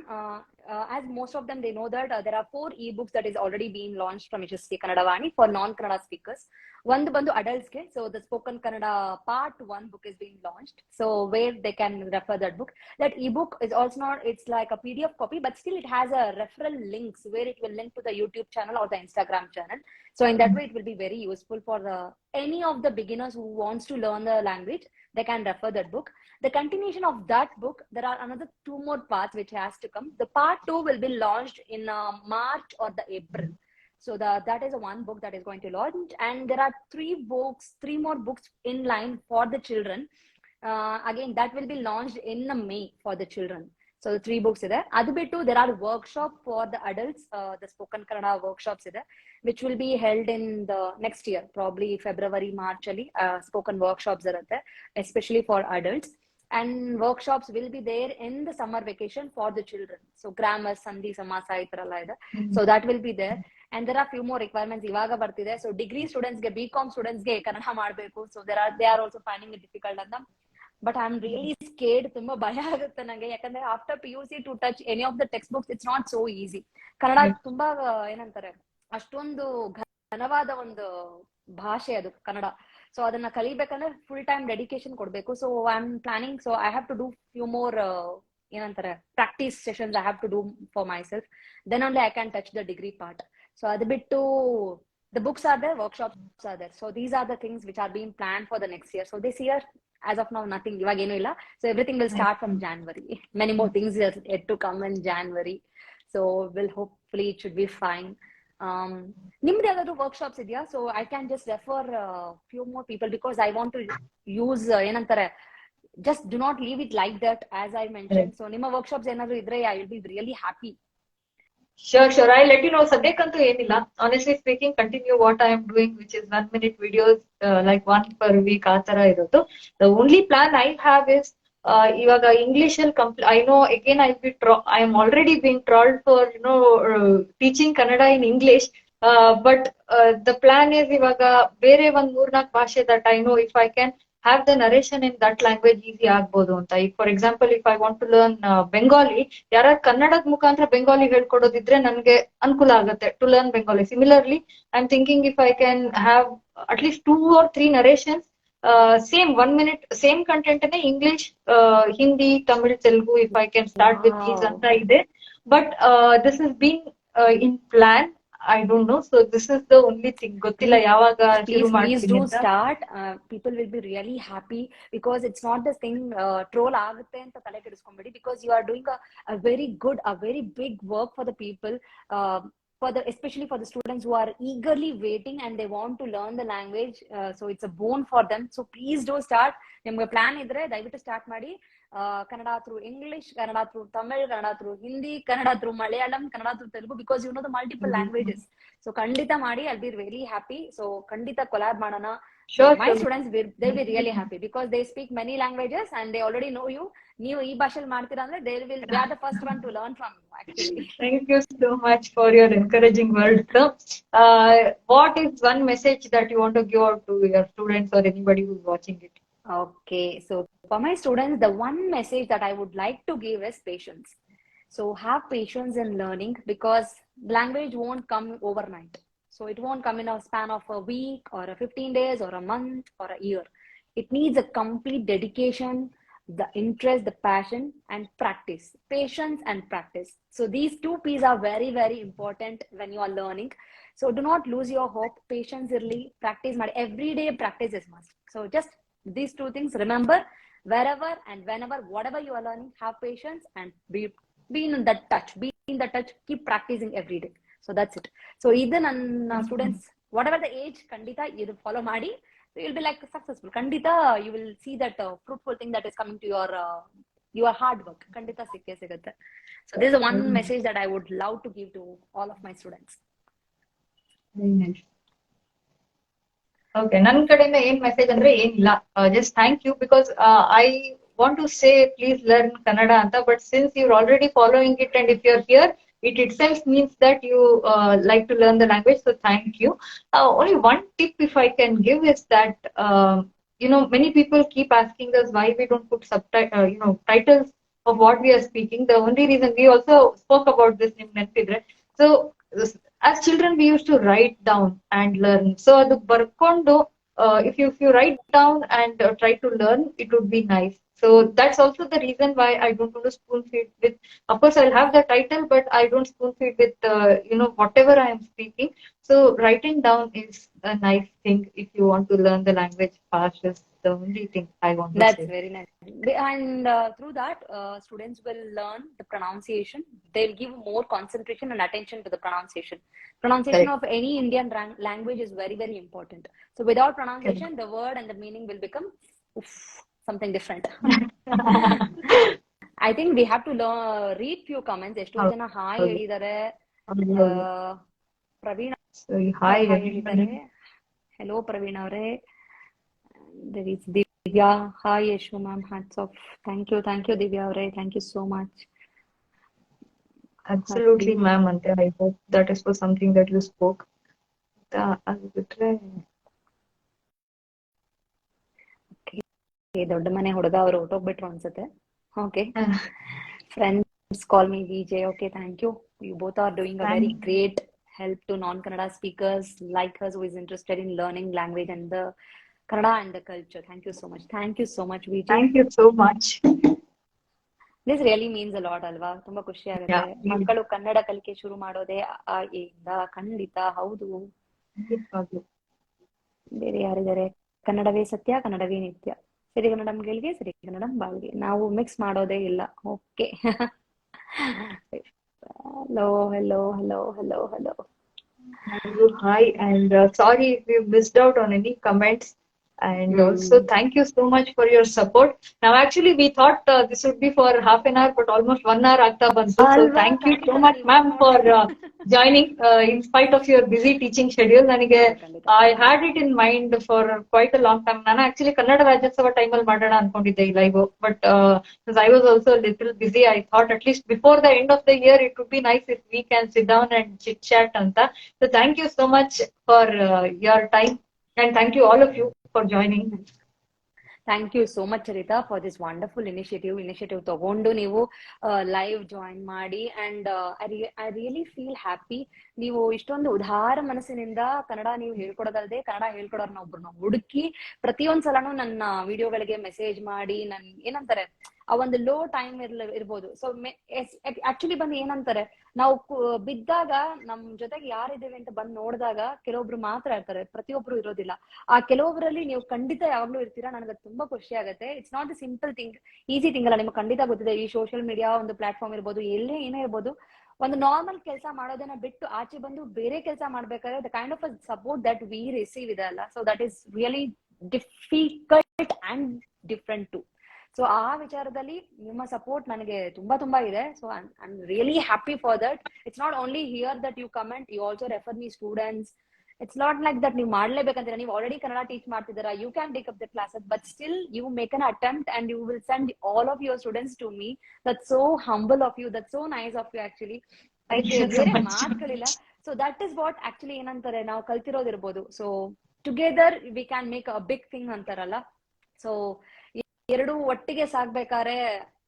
as most of them, they know that there are 4 ebooks that is already being launched from Yashaswi Kannada Vaani for non-Kannada speakers. One bandu adults ke, so the spoken Kannada part 1 book is being launched, so where they can refer that book. That ebook is also not, it's like a PDF copy, but still it has a referral links where it will link to the YouTube channel or the Instagram channel. So in that way it will be very useful for any of the beginners who wants to learn the language. They can refer that book. The continuation of that book, there are another 2 more parts which has to come. The part 2 will be launched in March or the April. So that is one book that is going to launch, and there are 3 more books in line for the children. Again, that will be launched in May for the children. So the 3 books ಇದೆ. ಅದು ಬಿಟ್ಟು there are workshop for the adults, the spoken Kannada workshops ಇದೆ, which will be held in the next year, probably February, March ಅಲ್ಲಿ spoken workshops ಇರುತ್ತೆ, especially for adults. And workshops will be there in the summer vacation for the children. So grammar, sandhi, samasa itaralla ಇದೆ. So that will be there. And there are few more requirements ಇವಾಗ ಬರ್ತಿದೆ. So degree students ಗೆ, BCom students ಗೆ ಕನ್ನಡ ಮಾಡಬೇಕು. So they are also finding it difficult ಅಂತ. But I'm really scared. ತುಂಬಾ ಭಯ ಆಗುತ್ತೆ ನಂಗೆ, ಯಾಕಂದ್ರೆ after PUC to touch any of the textbooks, it's not so easy. Kannada ತುಂಬಾ ಏನಂತಾರೆ, ಅಷ್ಟೊಂದು ಘನವಾದ ಒಂದು ಭಾಷೆ ಅದು ಕನ್ನಡ. ಸೊ ಅದನ್ನ ಕಲಿಬೇಕಂದ್ರೆ ಫುಲ್ ಟೈಮ್ ಡೆಡಿಕೇಶನ್ ಕೊಡ್ಬೇಕು. So I am planning, so I have to do few more ಏನಂತಾರೆ practice sessions I have to do for myself, then only I can touch the degree part. So ಅದು ಬಿಟ್ಟು the books are there, workshops are there. So these are the things which are being planned for the next year. So this year, as of now, nothing. ಇವಾಗ ಏನು ಇಲ್ಲ. So everything will start from January. Many more things are yet to come in January. So hopefully it should be fine. ನಿಮ್ದು ಯಾವ್ದಾದ್ರು workshops ಇದೆಯಾ? So I can just refer few more people because I want to use ಏನಂತಾರೆ, just do not leave it like that as I mentioned. So ನಿಮ್ಮ workshops ಏನಾದ್ರು ಇದ್ರೆ I will be really happy. Sure. I'll let you know. ಸದ್ಯಕ್ಕಂತೂ ಏನಿಲ್ಲ. Honestly speaking, continue what I am doing, which is 1 minute videos, like 1 per week, ಆ ತರ ಇರೋದು. The only plan I have is, ಇವಾಗ English ಅಲ್ಲಿ I know again I am already being trolled for teaching Kannada in English. But the plan is ಇವಾಗ ಬೇರೆ 1 3-4 ಭಾಷೆ that I know if I can have the narration in that language easy ಆಗ್ಬೋದು ಅಂತ. ಈಗ for example if I want to learn Bengali, ಯಾರು ಕನ್ನಡದ ಮುಖಾಂತರ ಬೆಂಗಾಲಿ ಹೇಳ್ಕೊಡೋದಿದ್ರೆ ನನಗೆ ಅನುಕೂಲ ಆಗುತ್ತೆ to learn Bengali. Similarly I am thinking if I can have at least 2 or 3 narrations, same 1 minute same content English, Hindi, Tamil, Telugu, if I can start with these ಅಂತ ಇದೆ. But this is been in plan. I don't know. So this is the only thing. ಗೊತ್ತಿಲ್ಲ ಯಾವಾಗ ಶುರು Please ಮಾಡ್ತೀನಿ do ಅಂತ. start. People will be really happy because it's not this thing troll ಆಗುತ್ತೆ ಅಂತ ತಲೆ ಕೆಡಿಸ್ಕೊಂಬೇಡಿ, because you are doing a very good, a very big work for the people, especially for the students who are eagerly waiting and they want to learn the language. So it's a boon for them. So please do start. ನಿಮ್ಗೆ plan ಇದ್ರೆ ದಯವಿಟ್ಟು start ಮಾಡಿ. Kannada through English, Kannada through Tamil, Kannada through Hindi, Kannada through Malayalam, Kannada through Telugu, because you know the multiple languages. So ಖಂಡಿತ ಮಾಡಿ, I'll be really happy. So ಖಂಡಿತ collab ಮಾಡೋಣ. My students, they'll be really happy because they speak many languages and they already know you. ನೀವು ಈ ಭಾಷೆಲಿ ಮಾಡ್ತೀರಾ ಅಂದ್ರೆ they are the first one to learn from you actually. Thank you so much for your encouraging words. What is one message that you want to give out to your students or anybody who's watching it? Okay, so for my students, the one message that I would like to give is patience. So have patience in learning, because language won't come overnight. So it won't come in a span of a week or a 15 days or a month or a year. It needs a complete dedication, the interest, the passion, and practice. Patience and practice. So these two P's are very, very important when you are learning. So do not lose your hope. Patience early, practice. Every day practice is must. So just these two things, remember, wherever and whenever, whatever you are learning, have patience and be in that touch. Be in the touch. Keep practicing every day. So that's it. So even students, whatever the age, kandita you follow madi, so you'll be like successful. Kandita you will see that fruitful thing that is coming to your hard work. Kandita sikke sigutte. So this is one message that I would love to give to all of my students. Very nice. Okay, ನನ್ನ ಕಡೆಯಿಂದ ಏನ್ message ಅಂದ್ರೆ ಏನಿಲ್ಲ, just thank you, because I want to say please learn Kannada ಅಂತ, but since you're already following it and if you're here, it itself means that you like to learn the language, so thank you. Only one tip if I can give is that many people keep asking us why we don't put titles of what we are speaking. The only reason, we also spoke about this in Netflix, so as children we used to write down and learn. So adu barkondo, if you write down and try to learn, it would be nice. So that's also the reason why I don't want to spoon feed with, of course I'll have the title, but I don't spoon feed with whatever I am speaking. So writing down is a nice thing if you want to learn the language fast. Is the only thing I want to say. That's very nice. And through that, students will learn the pronunciation. They'll give more concentration and attention to the pronunciation. Pronunciation of any Indian language is very, very important. So without pronunciation, the word and the meaning will become something different. I think we have to read few comments. ಎಷ್ಟೋ ಜನ hi ಹೇಳಿದ್ದಾರೆ. Praveen hi ಹೇಳಿದ್ದಾರೆ. Hello Praveen ಅವರೇ. There is Divya. Hi Yashu ma'am, hats off. Thank you Divya avare, thank you so much. Absolutely ma'am, ante I hope that is for something that you spoke. Okay, ದೊಡ್ಡ ಮನೆ ಹುಡುಗ ಅವರು ಹೊರಟೋಗ್ಬಿಟ್ರು ಅನ್ಸುತ್ತೆ. Okay. Friends call me VJ. Okay, thank you. You both are doing a very great help to non-Kannada speakers like us who is interested in learning language and the Kannada and the culture. Thank you so much. Thank you so much, VJ. Thank you so much. This really means a lot ಅಲ್ವಾ? ತುಂಬಾ ಖುಷಿ ಆಗುತ್ತೆ. ಮಕ್ಕಳು ಕನ್ನಡ ಕಲಿಕೆ ಶುರು ಮಾಡೋದೇ ಇಂದ. ಖಂಡಿತ ಹೌದು. ಬೇರೆ ಯಾರಿದ್ದಾರೆ? ಕನ್ನಡವೇ ಸತ್ಯ, ಕನ್ನಡವೇ ನಿತ್ಯ. ಸಿರಿ ಕನ್ನಡಂ ಗೆಲ್ಗೆ, ಸಿರಿ ಕನ್ನಡಂ ಬಾಳ್ಗೆ. ನಾವು ಮಿಕ್ಸ್ ಮಾಡೋದೇ ಇಲ್ಲ. Okay. hello. Hi, and sorry if you missed out on any comments. And also thank you so much for your support. Now actually we thought this would be for half an hour, but almost 1 hour agta bantu. So thank you so much ma'am for joining in spite of your busy teaching schedule. I had it in mind for quite a long time. Nana actually Kannada Rajyotsava time al madana ankondidde ee live, but since I was also a little busy, I thought at least before the end of the year it would be nice if we can sit down and chit chat anta. So thank you so much for your time, and thank you all of you for joining. Thank you so much Charitha for this wonderful initiative ತಗೊಂಡು ನೀವು live join ಮಾಡಿ and I really feel happy. ನೀವು ಇಷ್ಟೊಂದು ಉದಾರ ಮನಸ್ಸಿನಿಂದ ಕನ್ನಡ ನೀವು ಹೇಳ್ಕೊಡೋದಲ್ಲದೆ ಕನ್ನಡ ಹೇಳ್ಕೊಡೋರ್ನ ಒಬ್ರನ್ನ ಹುಡುಕಿ ಪ್ರತಿಯೊಂದ್ಸಲನೂ ನನ್ನ ವಿಡಿಯೋಗಳಿಗೆ ಮೆಸೇಜ್ ಮಾಡಿ ನನ್ ಏನಂತಾರೆ ಆ ಒಂದು ಲೋ ಟೈಮ್ ಇರ್ಬೋದು. ಸೊ ಆಕ್ಚುಲಿ ಬಂದು ಏನಂತಾರೆ ನಾವು ಬಿದ್ದಾಗ ನಮ್ ಜೊತೆಗೆ ಯಾರಿದ್ದೇವೆ ಅಂತ ಬಂದ್ ನೋಡಿದಾಗ ಕೆಲವೊಬ್ರು ಮಾತ್ರ ಇರ್ತಾರೆ, ಪ್ರತಿಯೊಬ್ರು ಇರೋದಿಲ್ಲ. ಆ ಕೆಲವೊಬ್ಬರಲ್ಲಿ ನೀವು ಖಂಡಿತ ಯಾವಾಗ್ಲೂ ಇರ್ತೀರಾ. ನನಗೆ ತುಂಬಾ ಖುಷಿ ಆಗುತ್ತೆ. It's not the simple thing, easy thing ಅಲ್ಲ. ನಿಮ್ಗೆ ಖಂಡಿತ ಗೊತ್ತಿದೆ ಈ ಸೋಷಿಯಲ್ ಮೀಡಿಯಾ ಒಂದು ಪ್ಲಾಟ್ಫಾರ್ಮ್ ಇರ್ಬೋದು, ಎಲ್ಲೇ ಏನೇ ಇರ್ಬೋದು, ಒಂದು ನಾರ್ಮಲ್ ಕೆಲಸ ಮಾಡೋದನ್ನ ಬಿಟ್ಟು ಆಚೆ ಬಂದು ಬೇರೆ ಕೆಲಸ ಮಾಡ್ಬೇಕಾದ್ರೆ the kind of support that we receive ಇದೆ ಅಲ್ಲ, so that is really difficult and different too. So ಆ ವಿಚಾರದಲ್ಲಿ ನಿಮ್ಮ ಸಪೋರ್ಟ್ ನನಗೆ ತುಂಬಾ ಇದೆ. So I am really happy for that. It's not only here that you comment, you also refer me students. It's not like that ನೀವು ಮಾಡ್ಲೇಬೇಕಂತೀರಾ. ನೀವು already Kannada teach ಮಾಡ್ತಿದ್ದೀರಾ, you can take up the classes, but still you make an attempt and you will send all of your students to me. That so humble of you, that so nice of you actually. ಬೇರೆ ಮಾತುಗಳಿಲ್ಲ. So that is what actually ಏನಂತಾರೆ ನಾವು ಕಲ್ತಿರೋದಿರ್ಬೋದು. So together we can make a big thing ಅಂತಾರಲ್ಲ. So ಎರಡು ಒಟ್ಟಿಗೆ ಸಾಗ್ಬೇಕಾದ್ರೆ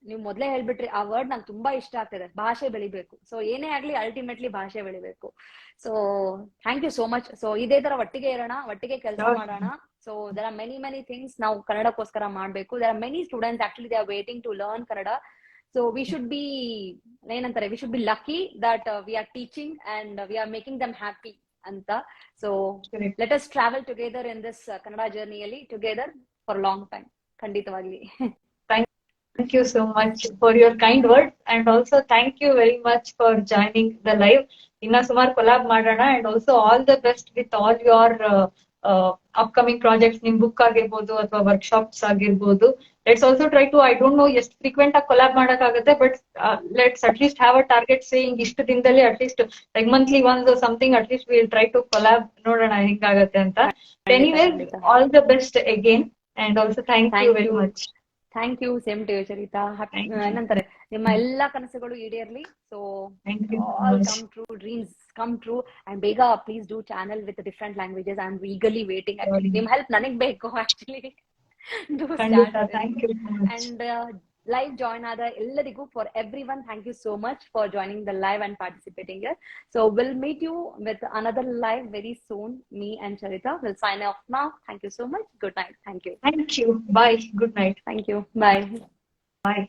ನೀವು ಮೊದ್ಲೇ ಹೇಳ್ಬಿಟ್ರಿ ಆ ವರ್ಡ್ ನಂಗೆ ತುಂಬಾ ಇಷ್ಟ ಆಗ್ತದೆ, ಭಾಷೆ ಬೆಳಿಬೇಕು. ಸೊ ಏನೇ ಆಗ್ಲಿ ಅಲ್ಟಿಮೇಟ್ಲಿ ಭಾಷೆ ಬೆಳಿಬೇಕು. So thank you so much. So ಇದೇ ತರ ಒಟ್ಟಿಗೆ ಇರೋಣ, ಒಟ್ಟಿಗೆ ಕೆಲಸ ಮಾಡೋಣ. So there are many things ನಾವು ಕನ್ನಡಕ್ಕೋಸ್ಕರ ಮಾಡ್ಬೇಕು. There are many students actually they are waiting to learn Kannada. So we should be ಏನಂತಾರೆ, we should be lucky that we are teaching and we are making them happy ಅಂತ. So let us travel together in this Kannada ಜರ್ನಿಯಲ್ಲಿ together for long time. ಖಂಡಿತವಾಗ್ಲಿ. Thank you so much for your kind words, and also thank you very much for joining the live. Inna sumar collab madana, and also all the best with all your upcoming projects. Nim book agirbodu athwa workshops agirbodu. Let's also try to, I don't know ಎಷ್ಟು frequent ಆಗಿ collab ಮಾಡಕ್ಕಾಗುತ್ತೆ, but let's at least have a target saying ಇಷ್ಟು ದಿನದಲ್ಲಿ at least like monthly once or something, at least we'll try to collab. ನೋಡೋಣ ಹೆಂಗಾಗತ್ತೆ ಅಂತ. Anyways, all the best again, and also thank you very much. Thank you. Same to you Charitha. ಏನಂತಾರೆ ನಿಮ್ಮ ಎಲ್ಲಾ ಕನಸುಗಳು ಈಡೇರ್ಲಿ. So all come true, dreams come true. And ಬೇಗ please do channel with different languages. I am ಈಗಲಿ waiting. Actually ನಿಮ್ help ನನಗ್ ಬೇಕು ಆಕ್ಚುಲಿ. ಅಂಡ್ ಲೈವ್ ಜಾಯ್ನ್ ಆದ ಎಲ್ಲರಿಗೂ, for everyone, thank you so much for joining the live and participating here. So will meet you with another live very soon. Me and Charita will sign off now. Thank you so much. Good night. Thank you. Thank you. Bye. Good night. Thank you. Bye. Bye.